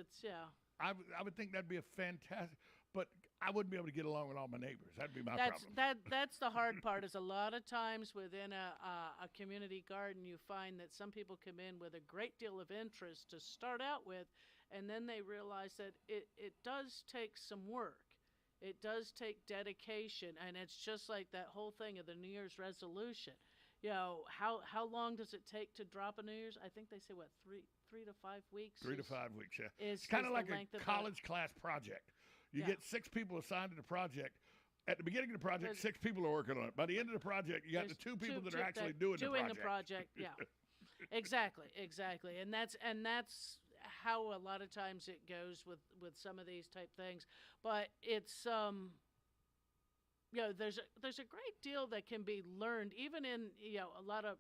I would think that'd be a fantastic, but I wouldn't be able to get along with all my neighbors. That'd be my problem. That's the hard part, is a lot of times within a community garden, you find that some people come in with a great deal of interest to start out with, and then they realize that it does take some work. It does take dedication, and it's just like that whole thing of the New Year's resolution. How long does it take to drop a New Year's? I think they say, 3 to 5 weeks? 3 to 5 weeks, yeah. It's kind of like a college class project. You get 6 people assigned to the project. At the beginning of the project, 6 people are working on it. By the end of the project, you got the 2 people that are actually doing the project. Yeah, exactly. And that's how a lot of times it goes with some of these type things. But it's there's a great deal that can be learned, even in a lot of,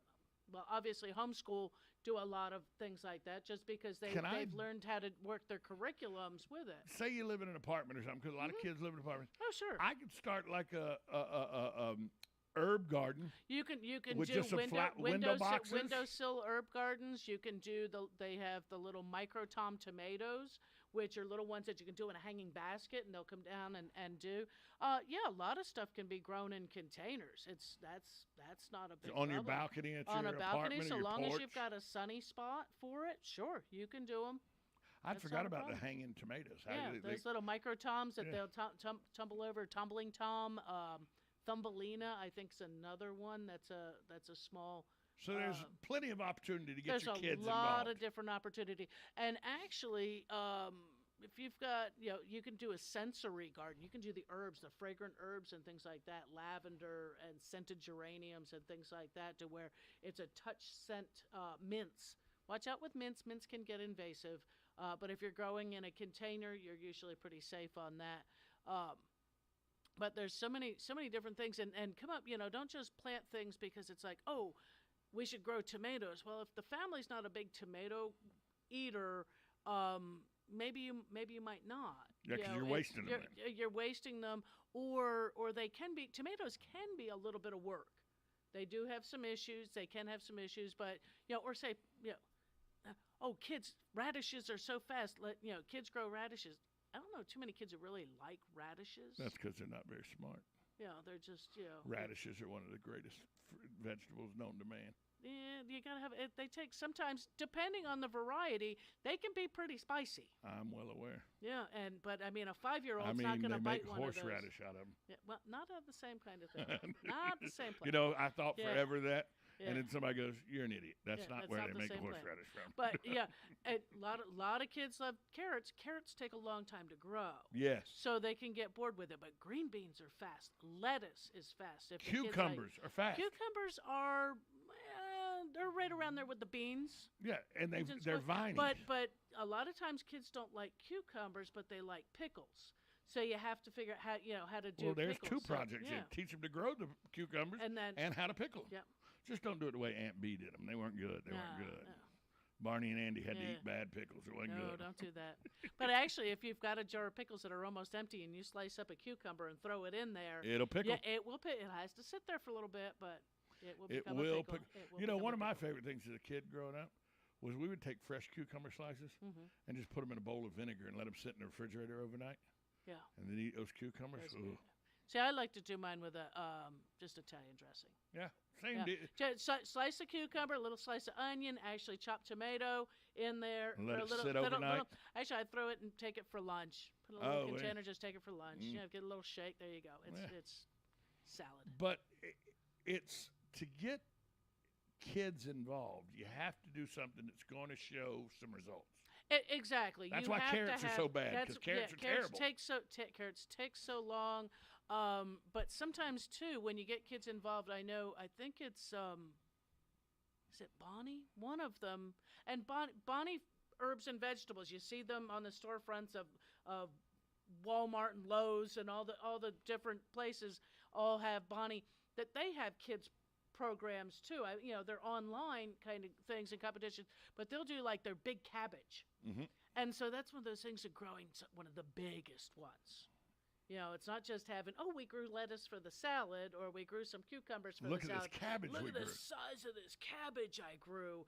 well, obviously homeschool do a lot of things like that, just because they've learned how to work their curriculums with it. Say you live in an apartment or something, because a lot of kids live in apartments. Oh, sure. I could start like a herb garden. You can with do just some flat window boxes. Windowsill herb gardens. You can do they have the little micro-tom tomatoes, which are little ones that you can do in a hanging basket, and they'll come down and do. Yeah, a lot of stuff can be grown in containers. That's not a big on problem. your balcony at on your a balcony, apartment so or your long porch? as you've got a sunny spot for it, sure, you can do them. I That's forgot not a about the problem. hanging tomatoes. Yeah, those little micro toms that they'll tumble over. Tumbling tom, Thumbelina, I think is another one. That's a small. So there's plenty of opportunity to get your kids There's a lot involved. of different opportunity, and actually, if you've got, you can do a sensory garden. You can do the herbs, the fragrant herbs and things like that, lavender and scented geraniums and things like that, to where it's a touch scent mints. Watch out with mints. Mints can get invasive, but if you're growing in a container, you're usually pretty safe on that. But there's so many different things, and come up, don't just plant things because it's like, oh, we should grow tomatoes. Well, if the family's not a big tomato eater, maybe you might not. Yeah, because you're wasting them. You're wasting them, or tomatoes can be a little bit of work. They do have some issues. They can have some issues, but or say, oh, kids, radishes are so fast. Kids grow radishes. I don't know too many kids who really like radishes. That's because they're not very smart. Yeah, they're just, Radishes are one of the greatest vegetables known to man. Yeah, you gotta have it. They take sometimes, depending on the variety, they can be pretty spicy. I'm well aware. Yeah, but I mean, a 5-year-old's not gonna bite one of those. They make horseradish out of them. Yeah, well, not of the same kind of thing. Not the same plant. I thought forever that. Yeah. And then somebody goes, "You're an idiot. That's not where they make horseradish from." But yeah, a lot of kids love carrots. Carrots take a long time to grow. Yes. So they can get bored with it. But green beans are fast. Lettuce is fast. If cucumbers are fast. Cucumbers are, they're right around there with the beans. Yeah, and they're viney. But a lot of times kids don't like cucumbers, but they like pickles. So you have to figure out how to do. Well, there's pickles. 2 projects. So, Teach them to grow the cucumbers and how to pickle them. Yep. Just don't do it the way Aunt B did them. They weren't good. They weren't good. No. Barney and Andy had to eat bad pickles. It wasn't good. No, don't do that. But actually, if you've got a jar of pickles that are almost empty and you slice up a cucumber and throw it in there, it'll pickle. Yeah, it will pickle. It has to sit there for a little bit, but it will become a pickle. One of my favorite things as a kid growing up was we would take fresh cucumber slices and just put them in a bowl of vinegar and let them sit in the refrigerator overnight. Yeah. And then eat those cucumbers. See, I like to do mine with just Italian dressing. Yeah, same deal. Slice a cucumber, a little slice of onion, actually chop tomato in there. And let it sit overnight. Actually, I throw it and take it for lunch. Put a little container, just take it for lunch. Get a little shake. There you go. It's salad. But it's to get kids involved, you have to do something that's going to show some results. Exactly. That's why carrots are so bad, because carrots are terrible. Carrots take so long. But sometimes, too, when you get kids involved, I think it's, is it Bonnie? One of them. And Bonnie Herbs and Vegetables, you see them on the storefronts of Walmart and Lowe's and all the different places all have Bonnie, that they have kids programs too. They're online kind of things and competitions, but they'll do like their big cabbage. And so that's one of those things that growing one of the biggest ones. It's not just having, we grew lettuce for the salad, or we grew some cucumbers for the salad. Look at this cabbage Look at the size of this cabbage I grew.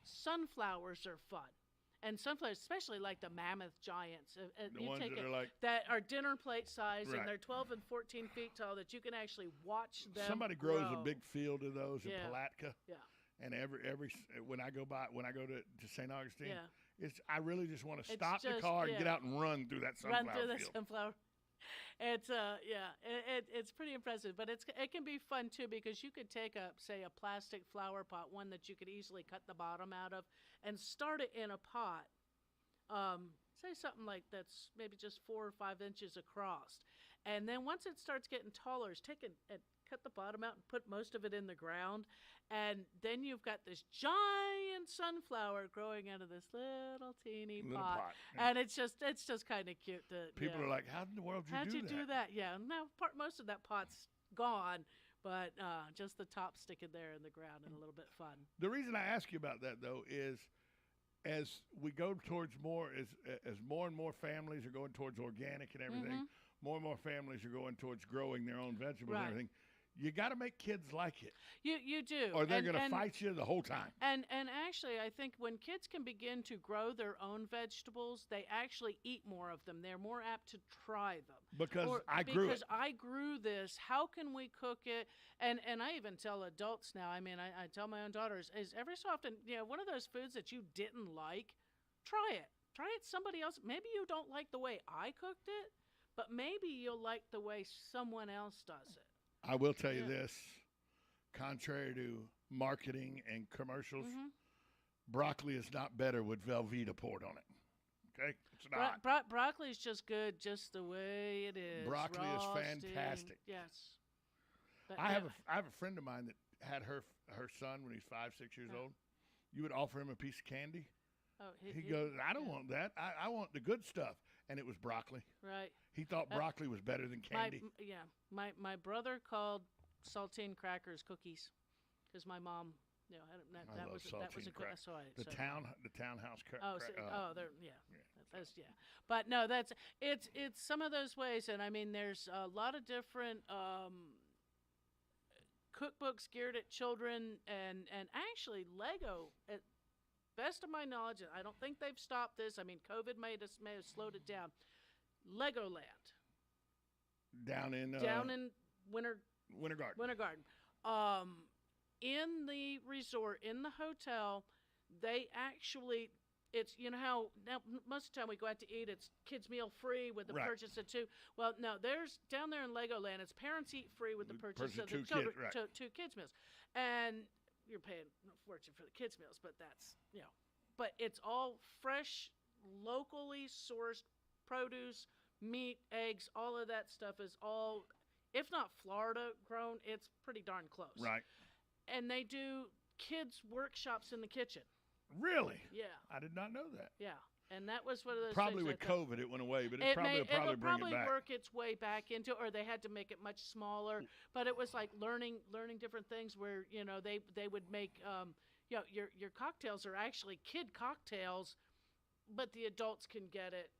Sunflowers are fun. And sunflowers, especially like the mammoth giants. The ones that are dinner plate size, and they're 12 and 14 feet tall, that you can actually watch them Somebody grows a big field of those in Palatka. Yeah. And every when I go to St. Augustine, I really just want to stop the car and get out and run through that sunflower field. Run through the field. sunflower. It's pretty impressive, but it can be fun too, because you could take a plastic flower pot, one that you could easily cut the bottom out of, and start it in a pot. Say something like that's maybe just 4 or 5 inches across, and then once it starts getting taller, take it and cut the bottom out and put most of it in the ground, and then you've got this giant sunflower growing out of this little teeny pot. And it's just kind of cute. People are like, "How in the world did you do that?" Yeah, now most of that pot's gone, but just the top sticking there in the ground and a little bit fun. The reason I ask you about that though is, as we go towards as more and more families are going towards organic and everything, more and more families are going towards growing their own vegetables and everything. you got to make kids like it. You do. Or they're going to fight you the whole time. And actually, I think when kids can begin to grow their own vegetables, they actually eat more of them. They're more apt to try them. Because I grew it. Because I grew this. How can we cook it? And I even tell adults now, I mean, I tell my own daughters, is every so often, one of those foods that you didn't like, try it. Try it somebody else. Maybe you don't like the way I cooked it, but maybe you'll like the way someone else does it. I will tell you this, contrary to marketing and commercials, broccoli is not better with Velveeta poured on it. Okay? It's not. Broccoli is just good just the way it is. Broccoli is Raw, fantastic. steamed, yes. But I have a friend of mine that had her son when he's 5, 6 years old. You would offer him a piece of candy. Oh, he goes, I don't want that. I want the good stuff. And it was broccoli. Right. He thought broccoli was better than candy. My brother called saltine crackers cookies because my mom, that was a good. So the townhouse crackers. But no, it's some of those ways, and I mean, there's a lot of different cookbooks geared at children, and actually Lego. Best of my knowledge, I don't think they've stopped this. I mean, COVID may have slowed it down. Legoland. Down in Winter Garden. In the resort, in the hotel, they actually, it's, how now most of the time we go out to eat, it's kids meal free with the purchase of 2. Well, no, there's down there in Legoland, it's parents eat free with the purchase of the children, 2 kids meals. And you're paying a fortune for the kids meals, but that's, but it's all fresh, locally sourced produce, meat, eggs, all of that stuff is all, if not Florida grown, it's pretty darn close. Right. And they do kids workshops in the kitchen. Really? Yeah. I did not know that. Yeah. And that was one of those probably things with COVID it went away, but it'll probably bring it back. Work its way back into, or they had to make it much smaller. But it was like learning different things where they would make your cocktails are actually kid cocktails, but the adults can get it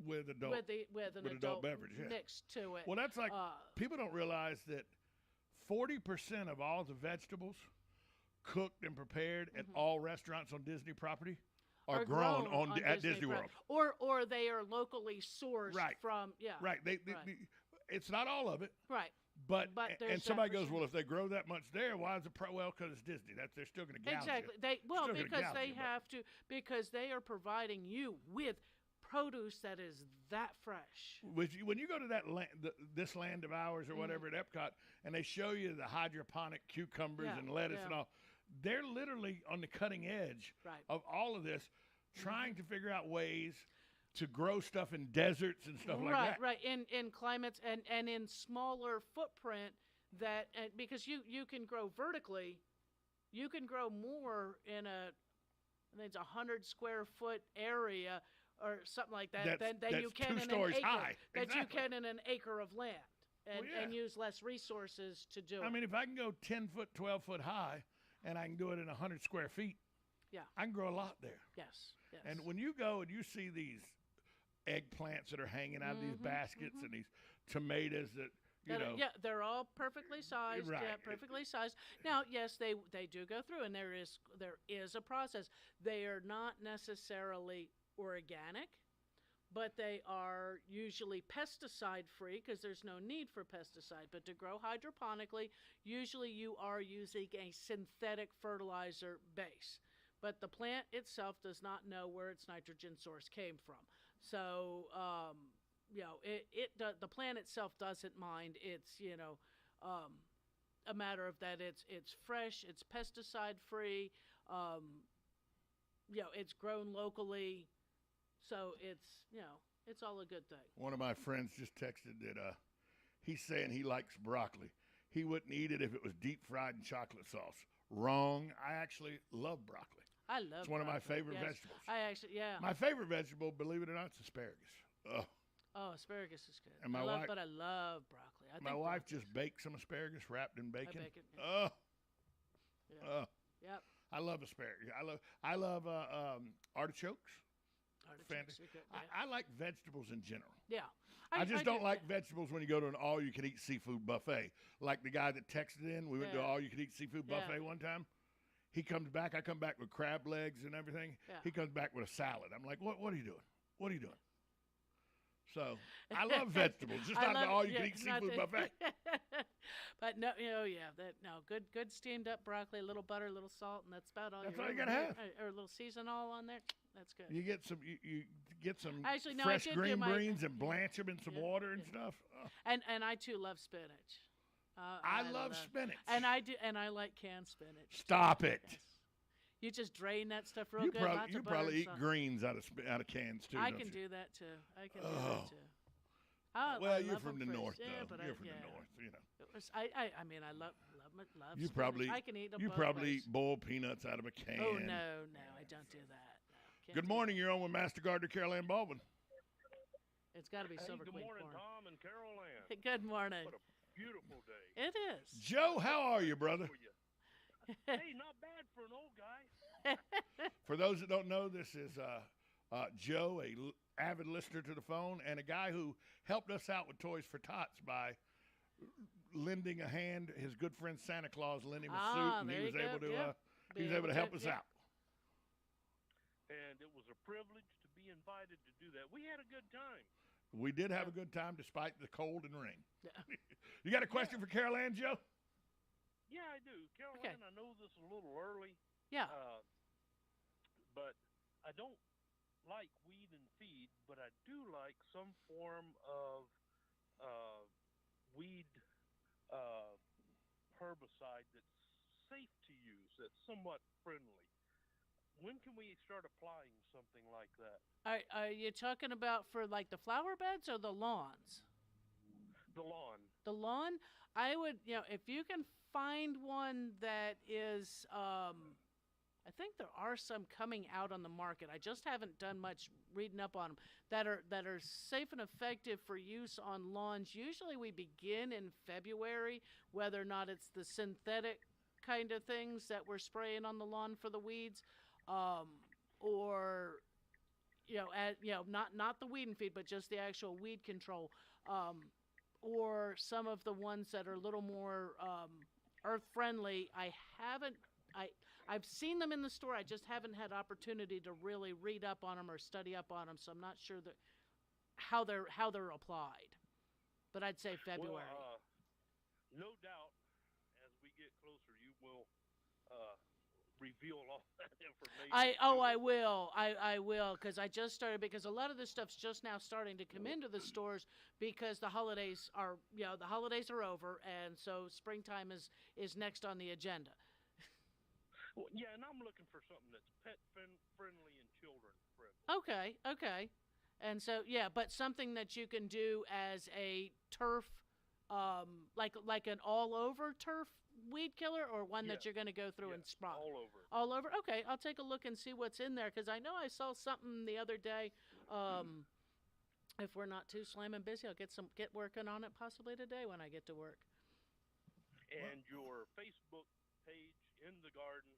with an adult beverage mixed to it. Well, that's like people don't realize that 40% of all the vegetables cooked and prepared at all restaurants on Disney property are grown at Disney World, or they are locally sourced from it's not all of it, right? But and somebody goes, well, if they grow that much there, why is it well? Because it's Disney. They're still going to gouge exactly. you. Because they are providing you with produce that is that fresh. When you go to that this land of ours or whatever at Epcot, and they show you the hydroponic cucumbers and lettuce and all. They're literally on the cutting edge of all of this, trying to figure out ways to grow stuff in deserts and stuff like that. Right, in climates and in smaller footprint because you can grow vertically, you can grow more in I think it's 100 square foot area or something like that than you can in an acre. High. You can in an acre of land and use less resources to do it. I mean, if I can go 10 foot, 12 foot high, and I can do it in 100 square feet, I can grow a lot there. Yes. And when you go and you see these eggplants that are hanging out of these baskets and these tomatoes that, Yeah, they're all perfectly sized. Right. Yeah, perfectly sized. Now, yes, they do go through, and there is a process. They are not necessarily organic, but they are usually pesticide-free because there's no need for pesticide. But to grow hydroponically, usually you are using a synthetic fertilizer base. But the plant itself does not know where its nitrogen source came from. So, the plant itself doesn't mind. It's, a matter of that it's fresh, it's pesticide-free, it's grown locally. So it's all a good thing. One of my friends just texted that he's saying he likes broccoli. He wouldn't eat it if it was deep fried in chocolate sauce. Wrong. I actually love broccoli. I love It's one broccoli. of my favorite Yes. vegetables. My favorite vegetable, believe it or not, is asparagus. Ugh. Oh, asparagus is good. And I love broccoli. My wife just baked some asparagus wrapped in bacon. Yeah. Yep. I love asparagus. I love artichokes. Artichokes are good, yeah. I like vegetables in general. Yeah. I just don't like vegetables when you go to an all-you-can-eat seafood buffet. Like the guy that texted in, we went to an all-you-can-eat seafood buffet one time. He comes back. I come back with crab legs and everything. Yeah. He comes back with a salad. I'm like, what are you doing? What are you doing? So I love vegetables, just not the all-you-can-eat seafood buffet. But no, good steamed up broccoli, a little butter, a little salt, and that's about all. That's all you gotta have. Or a little seasonal on there. That's good. You get some. You get some Actually, no, fresh I did green do my- beans and blanch them in some water and stuff. Oh. And I too love spinach. I love spinach. And I do, and I like canned spinach. Stop it. Yes. You just drain that stuff real You good. probably, lots you of butter probably and eat salt. greens out of cans too. I don't can you? do that too. I can do Oh. that too. I You're love from the them fresh. north, Yeah, though. but You're from the north, you know. It was, I mean, I love You spinach. probably I can eat them you both probably ways. eat boiled peanuts out of a can. Oh no, I don't do that. No, can't Good do morning. You're on with Master Gardener Carol Ann Baldwin. It's got to be Silver Good Queen morning, corn. Tom and Carol Ann. Good morning. What a beautiful day. It is. Joe, how are you, brother? Hey, not bad for an old guy. For those that don't know, this is Joe, a avid listener to the phone, and a guy who helped us out with Toys for Tots by lending a hand. His good friend Santa Claus lent him a suit, and he was able to help us out. And it was a privilege to be invited to do that. We had a good time. We did have a good time despite the cold and rain. You got a question for Carol Ann, Joe? Yeah, I do. Carol Ann, I know this is a little early. Yeah. But I don't like weed and feed, but I do like some form of weed herbicide that's safe to use, that's somewhat friendly. When can we start applying something like that? Are you talking about for like the flower beds or the lawns? The lawn. The lawn? I would, if you can find one that is, I think there are some coming out on the market. I just haven't done much reading up on them that are safe and effective for use on lawns. Usually we begin in February, whether or not it's the synthetic kind of things that we're spraying on the lawn for the weeds, or not the weed and feed, but just the actual weed control, or some of the ones that are a little more earth friendly. I've seen them in the store. I just haven't had opportunity to really read up on them or study up on them, so I'm not sure that how they're applied. But I'd say February. Well, no doubt, as we get closer, you will reveal all that information. I will. I will, because I just started, because a lot of this stuff's just now starting to come into the stores because the holidays are over, and so springtime is next on the agenda. Well, yeah, and I'm looking for something that's pet friendly and children friendly. Okay. And so, but something that you can do as a turf, like an all-over turf weed killer, or one that you're going to go through and spot? All over. Okay, I'll take a look and see what's in there, because I know I saw something the other day. If we're not too slamming busy, I'll get working on it possibly today when I get to work. And your Facebook page, In the Garden,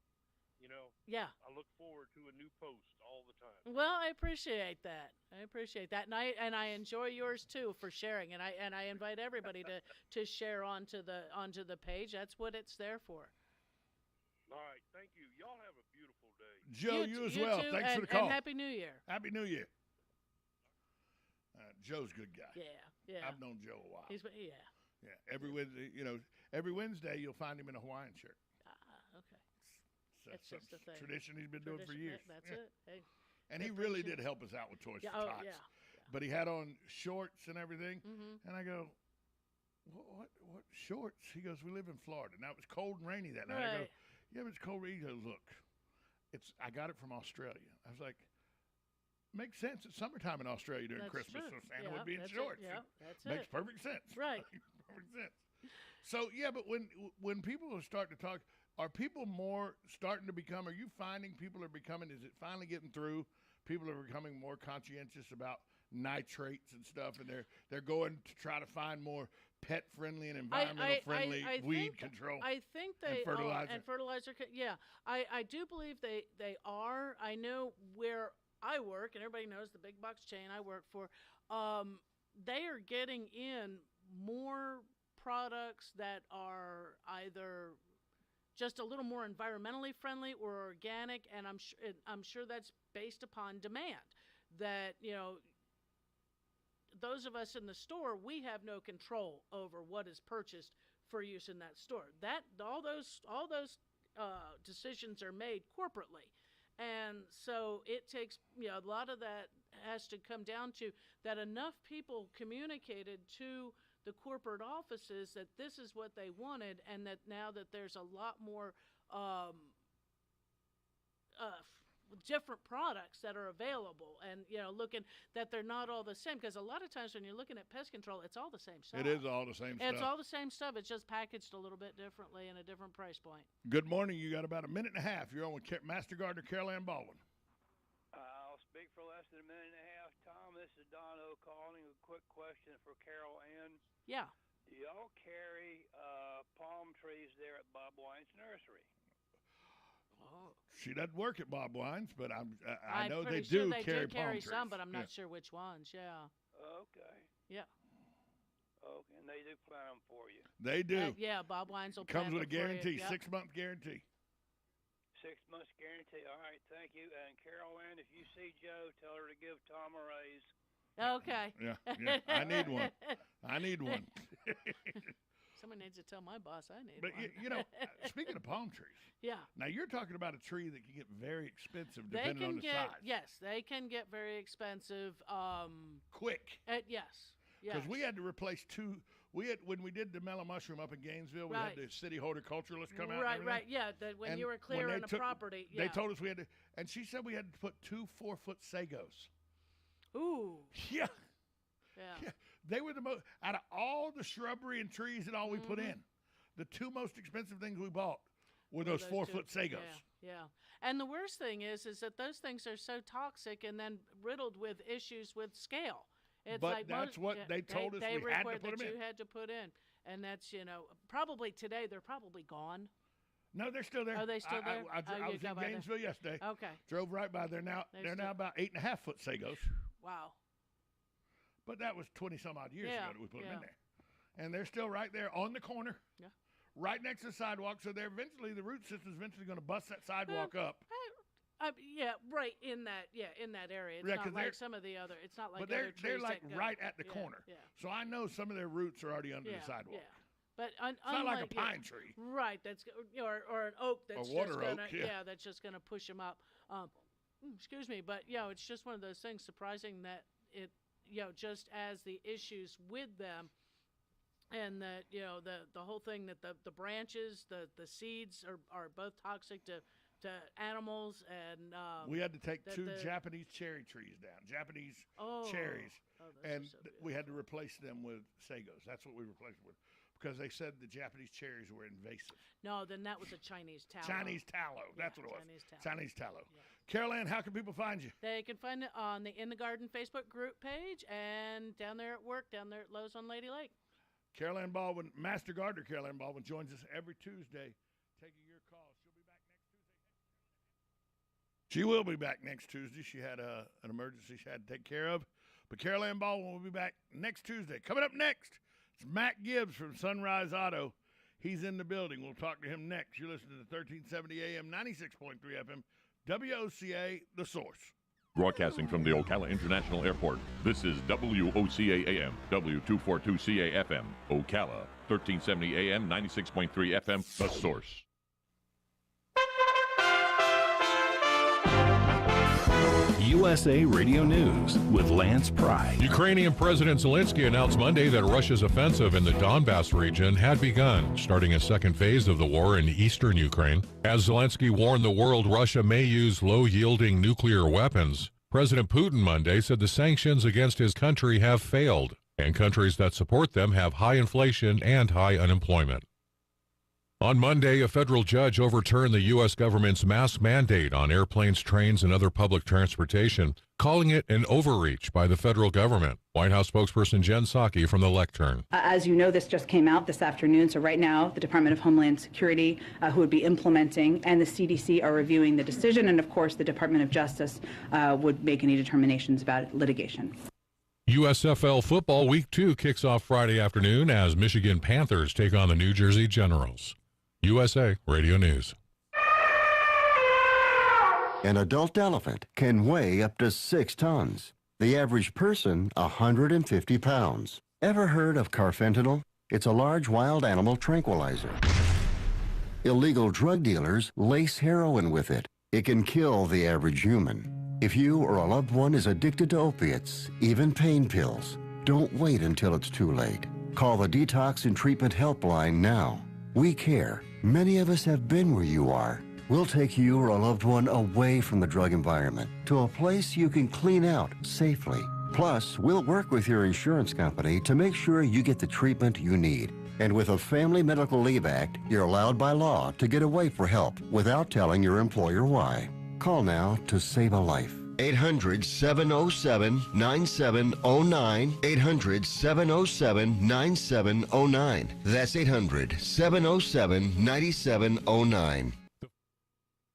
Yeah. I look forward to a new post all the time. Well, I appreciate that. And I enjoy yours too for sharing. And I invite everybody to share onto the page. That's what it's there for. All right, thank you. Y'all have a beautiful day. Joe, you as well. Too, Thanks for the call. And Happy New Year. Happy New Year. Joe's a good guy. Yeah. I've known Joe a while. Yeah. Every Wednesday you'll find him in a Hawaiian shirt. Okay. That's just a thing. Tradition he's been doing for years. That's it. Hey. And he really did help us out with Toys for Tots. Yeah. But he had on shorts and everything. Mm-hmm. And I go, what shorts? He goes, we live in Florida. Now, it was cold and rainy that night. Right. I go, yeah, but it's cold. He goes, look, I got it from Australia. I was like, makes sense. It's summertime in Australia during Christmas, true. so Santa would be in shorts. That's Makes perfect sense. Right. Perfect sense. So, but when people are starting to talk, are people more starting to become, are you finding people are becoming, is it finally getting through? People are becoming more conscientious about nitrates and stuff, and they're going to try to find more pet-friendly and environmental-friendly weed control. I think they and fertilizer. And fertilizer. Yeah, I do believe they are. I know where I work, and everybody knows the big box chain I work for, they are getting in more products that are either just a little more environmentally friendly or organic, and I'm sure that's based upon demand. That, you know, those of us in the store, we have no control over what is purchased for use in that store. That all those decisions are made corporately, and so it takes, you know, a lot of that has to come down to that enough people communicated to the corporate offices that this is what they wanted, and that now that there's a lot more different products that are available, and, you know, looking that they're not all the same, because a lot of times when you're looking at pest control, it's all the same stuff. It is all the same stuff. It's all the same stuff. It's just packaged a little bit differently and a different price point. Good morning. You got about a minute and a half. You're on with Master Gardener Carol Ann Baldwin. I'll speak for less than a minute and a half. Tom, this is Don O calling. A quick question for Carol Ann. Yeah. Do y'all carry palm trees there at Bob Wine's nursery? Oh. She doesn't work at Bob Wine's, but I know pretty they sure do they carry do palm carry trees. some, but I'm not sure which ones. Yeah. Okay. Yeah. Okay, and they do plant them for you. They do. Yeah, Bob Wine's will Comes plant with a them for you. guarantee, Yep. 6-month guarantee. 6 months guarantee. All right, thank you. And Carol Ann, if you see Joe, tell her to give Tom a raise. Okay. Yeah. I need one. I need one. Someone needs to tell my boss I need But, one. you know, speaking of palm trees. Yeah. Now, you're talking about a tree that can get very expensive They depending can on the get, size. yes, they can get very expensive. Quick. Yes. Because we had to replace when we did the mellow mushroom up in Gainesville, we had the city horticulturalists come out. Right. Yeah, that when you were clearing the property. Yeah. They told us we had to, and she said we had to put 2 4-foot sagos. Ooh. Yeah. Yeah. They were the most, out of all the shrubbery and trees and all we put in, the 2 most expensive things we bought were those 4-foot sagos. Yeah. And the worst thing is that those things are so toxic and then riddled with issues with scale. It's but like that's what they told us we had to put them in. You had to put in. And that's, you know, probably today they're probably gone. No, they're still there. Are they still there? I was in Gainesville yesterday. Okay. Drove right by. They're now about 8.5-foot sagos. Wow. But that was 20-some-odd years ago that we put them in there. And they're still right there on the corner. Yeah. Right next to the sidewalk. So they're the root system's eventually going to bust that sidewalk up. Right in that area. It's not like some of the other. It's not like. But they're like right at the corner. Yeah. So I know some of their roots are already under the sidewalk. Yeah. But it's not like a pine tree, right? That's or an oak that's a water just gonna, oak. Yeah, that's just going to push them up. Excuse me, but it's just one of those things. Surprising that it, just as the issues with them, and that the whole thing that the branches, the seeds are both toxic to animals, and we had to take 2 Japanese cherry trees down, Japanese cherries, and we had to replace them with sagos. That's what we replaced them with, because they said the Japanese cherries were invasive. No, then that was a Chinese tallow. Chinese tallow, that's what it was. Chinese tallow. Yeah. Carol Ann, how can people find you? They can find it on the In the Garden Facebook group page, and down there at work, down there at Lowe's on Lady Lake. Carol Ann Baldwin, Master Gardener Carol Ann Baldwin, joins us every Tuesday, taking your calls. She will be back next Tuesday. She had an emergency she had to take care of. But Carol Ann Baldwin will be back next Tuesday. Coming up next, it's Matt Gibbs from Sunrise Auto. He's in the building. We'll talk to him next. You're listening to 1370 AM, 96.3 FM, WOCA, The Source. Broadcasting from the Ocala International Airport, this is WOCA AM, W242CA FM, Ocala, 1370 AM, 96.3 FM, The Source. USA Radio News with Lance Pry. Ukrainian President Zelensky announced Monday that Russia's offensive in the Donbass region had begun, starting a second phase of the war in eastern Ukraine. As Zelensky warned the world Russia may use low-yielding nuclear weapons, President Putin Monday said the sanctions against his country have failed, and countries that support them have high inflation and high unemployment. On Monday, a federal judge overturned the U.S. government's mask mandate on airplanes, trains, and other public transportation, calling it an overreach by the federal government. White House spokesperson Jen Psaki from the lectern. As you know, this just came out this afternoon. So right now, the Department of Homeland Security, who would be implementing, and the CDC are reviewing the decision. And of course, the Department of Justice would make any determinations about litigation. USFL Football Week 2 kicks off Friday afternoon as Michigan Panthers take on the New Jersey Generals. USA Radio News. An adult elephant can weigh up to 6 tons. The average person, 150 pounds. Ever heard of carfentanil? It's a large wild animal tranquilizer. Illegal drug dealers lace heroin with it. It can kill the average human. If you or a loved one is addicted to opiates, even pain pills, don't wait until it's too late. Call the Detox and Treatment Helpline now. We care. Many of us have been where you are. We'll take you or a loved one away from the drug environment to a place you can clean out safely. Plus, we'll work with your insurance company to make sure you get the treatment you need. And with a Family Medical Leave Act, you're allowed by law to get away for help without telling your employer why. Call now to save a life. 800-707-9709. 800-707-9709. That's 800-707-9709.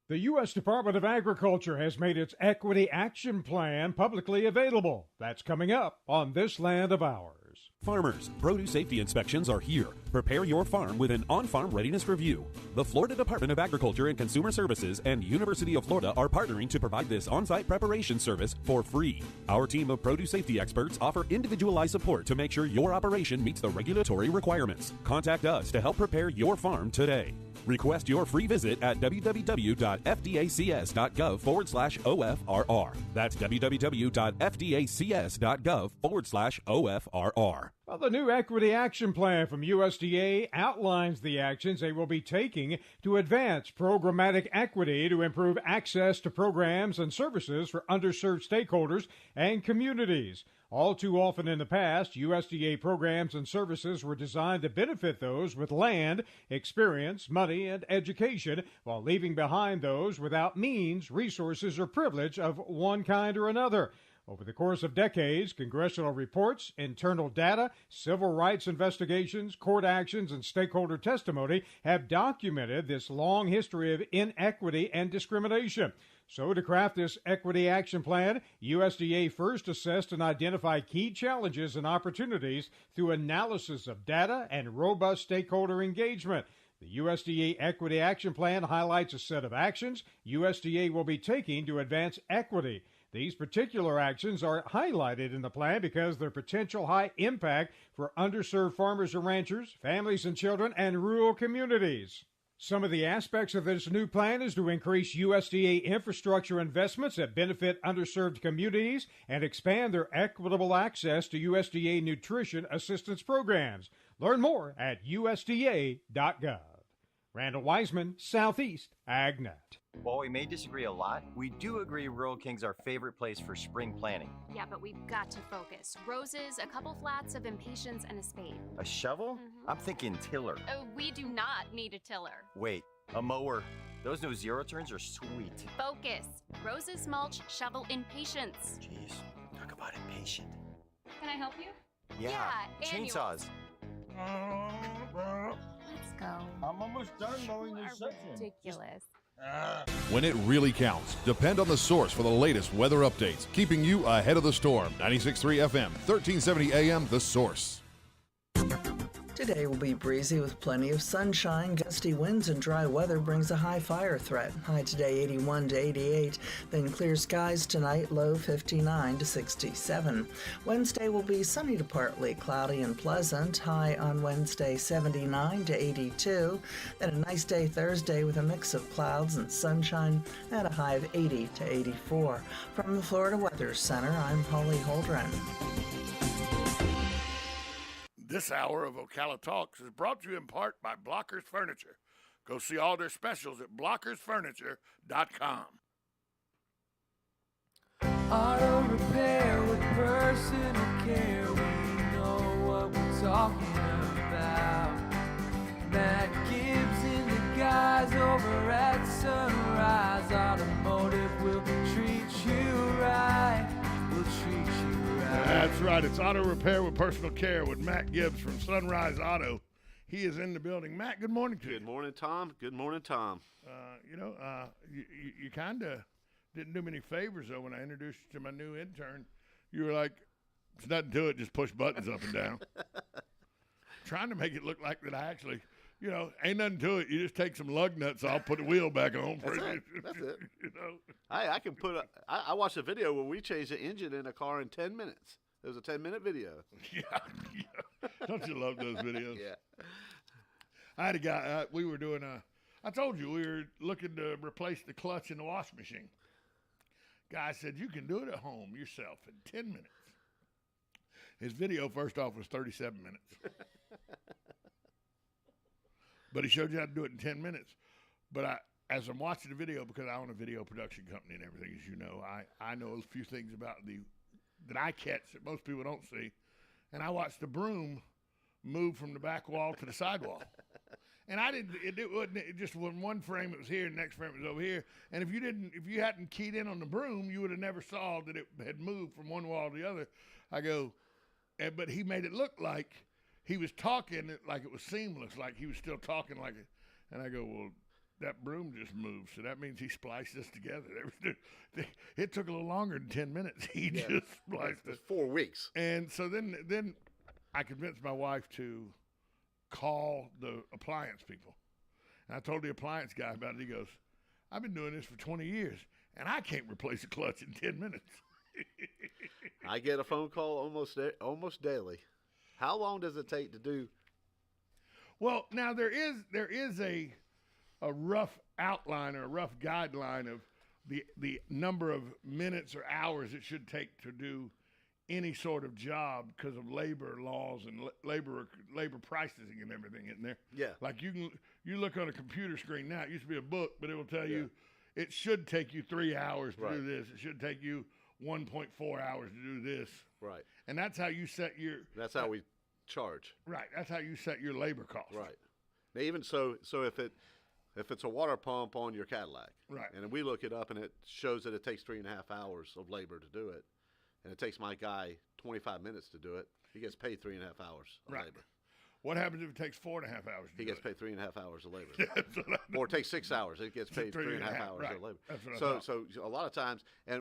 The U.S. Department of Agriculture has made its Equity Action Plan publicly available. That's coming up on This Land of Ours. Farmers, produce safety inspections are here. Prepare your farm with an on-farm readiness review. The Florida Department of Agriculture and Consumer Services and University of Florida are partnering to provide this on-site preparation service for free. Our team of produce safety experts offer individualized support to make sure your operation meets the regulatory requirements. Contact us to help prepare your farm today. Request your free visit at www.fdacs.gov/OFRR. That's www.fdacs.gov/OFRR. Well, the new Equity Action Plan from USDA outlines the actions they will be taking to advance programmatic equity to improve access to programs and services for underserved stakeholders and communities. All too often in the past, USDA programs and services were designed to benefit those with land, experience, money, and education, while leaving behind those without means, resources, or privilege of one kind or another. Over the course of decades, congressional reports, internal data, civil rights investigations, court actions, and stakeholder testimony have documented this long history of inequity and discrimination. So to craft this Equity Action Plan, USDA first assessed and identified key challenges and opportunities through analysis of data and robust stakeholder engagement. The USDA Equity Action Plan highlights a set of actions USDA will be taking to advance equity. These particular actions are highlighted in the plan because their potential high impact for underserved farmers and ranchers, families and children, and rural communities. Some of the aspects of this new plan is to increase USDA infrastructure investments that benefit underserved communities and expand their equitable access to USDA nutrition assistance programs. Learn more at USDA.gov. Randall Wiseman, Southeast AgNet. While we may disagree a lot, we do agree Rural King's our favorite place for spring planting. Yeah, but we've got to focus. Roses, a couple flats of impatiens, and a spade. A shovel? Mm-hmm. I'm thinking tiller. We do not need a tiller. Wait, a mower. Those new zero turns are sweet. Focus. Roses, mulch, shovel, impatiens. Jeez, talk about impatient. Can I help you? Yeah chainsaws. Let's go. I'm almost done mowing this section. Ridiculous. When it really counts, depend on the source for the latest weather updates, keeping you ahead of the storm. 96.3 FM, 1370 AM, The Source. Today will be breezy with plenty of sunshine. Gusty winds and dry weather brings a high fire threat. High today 81 to 88. Then clear skies tonight, low 59 to 67. Wednesday will be sunny to partly cloudy and pleasant. High on Wednesday 79 to 82. Then a nice day Thursday with a mix of clouds and sunshine at a high of 80 to 84. From the Florida Weather Center, I'm Holly Holdren. This hour of Ocala Talks is brought to you in part by Blockers Furniture. Go see all their specials at blockersfurniture.com. Auto repair with personal care. We know what we're talking about. Matt Gibbs in That's right. It's Auto Repair with Personal Care with Matt Gibbs from Sunrise Auto. He is in the building. Matt, good morning to you. Good morning, Tom. Good morning, Tom. You kind of didn't do me any favors, though, when I introduced you to my new intern. You were like, it's nothing to it, just push buttons up and down. Trying to make it look like that I actually, ain't nothing to it. You just take some lug nuts off, put the wheel back on. That's it. That's it. I can put I watched a video where we changed the engine in a car in 10 minutes. It was a 10-minute video. Yeah. Don't you love those videos? Yeah. I had a guy, we were doing I told you we were looking to replace the clutch in the wash machine. Guy said, you can do it at home yourself in 10 minutes. His video, first off, was 37 minutes. But he showed you how to do it in 10 minutes. But as I'm watching the video, because I own a video production company and everything, as you know, I know a few things about that I catch that most people don't see. And I watched the broom move from the back wall to the sidewall. And it just was one frame it was here, the next frame it was over here. And if you hadn't keyed in on the broom, you would have never saw that it had moved from one wall to the other. I go, but he made it look like he was talking like it was seamless, like he was still talking like it. And I go, well, that broom just moved, so that means he spliced this together. It took a little longer than 10 minutes. He just spliced it. 4 weeks. And so then I convinced my wife to call the appliance people. And I told the appliance guy about it. He goes, I've been doing this for 20 years, and I can't replace a clutch in 10 minutes. I get a phone call almost daily. How long does it take to do? Well, now there is a rough outline or a rough guideline of the number of minutes or hours it should take to do any sort of job because of labor laws and labor pricing and everything in there. Yeah. Like you look on a computer screen now. It used to be a book, but it will tell you it should take you 3 hours to do this. It should take you 1.4 hours to do this. Right. And that's how you set your. That's how we charge. Right. That's how you set your labor cost. Right. Now, even so if it's a water pump on your Cadillac, right, and we look it up and it shows that it takes 3.5 hours of labor to do it, and it takes my guy 25 minutes to do it, he gets paid 3.5 hours of labor. What happens if it takes 4.5 hours? He gets paid 3.5 hours of labor. Or it takes 6 hours. It gets paid 3.5 hours of labor. That's what I thought. So a lot of times, and